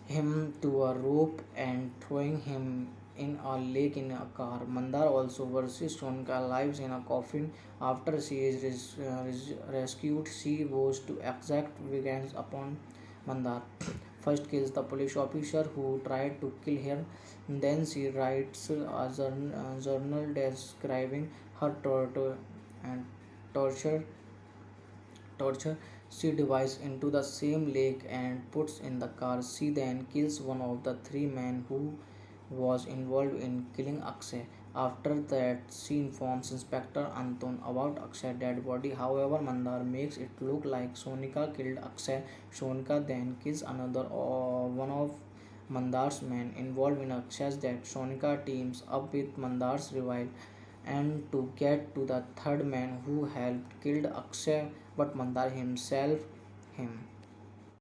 him to a rope and throwing him in a lake in a car. Mandar also versus Shonika lives in a coffin. After she is rescued, she vows to exact vengeance upon Mandar. First kills the police officer who tried to kill her. Then she writes a journal describing her and torture torture she divides into the same lake and puts in the car. She then kills one of the three men who was involved in killing Akshay. After that, she informs Inspector Anton about Akshay's dead body. However, Mandar makes it look like Sonika killed Akshay. Sonika then kills another one of Mandar's men involved in Akshay's death. Sonika teams up with Mandar's rival and to get to the third man who helped killed Akshay, but Mandar himself him.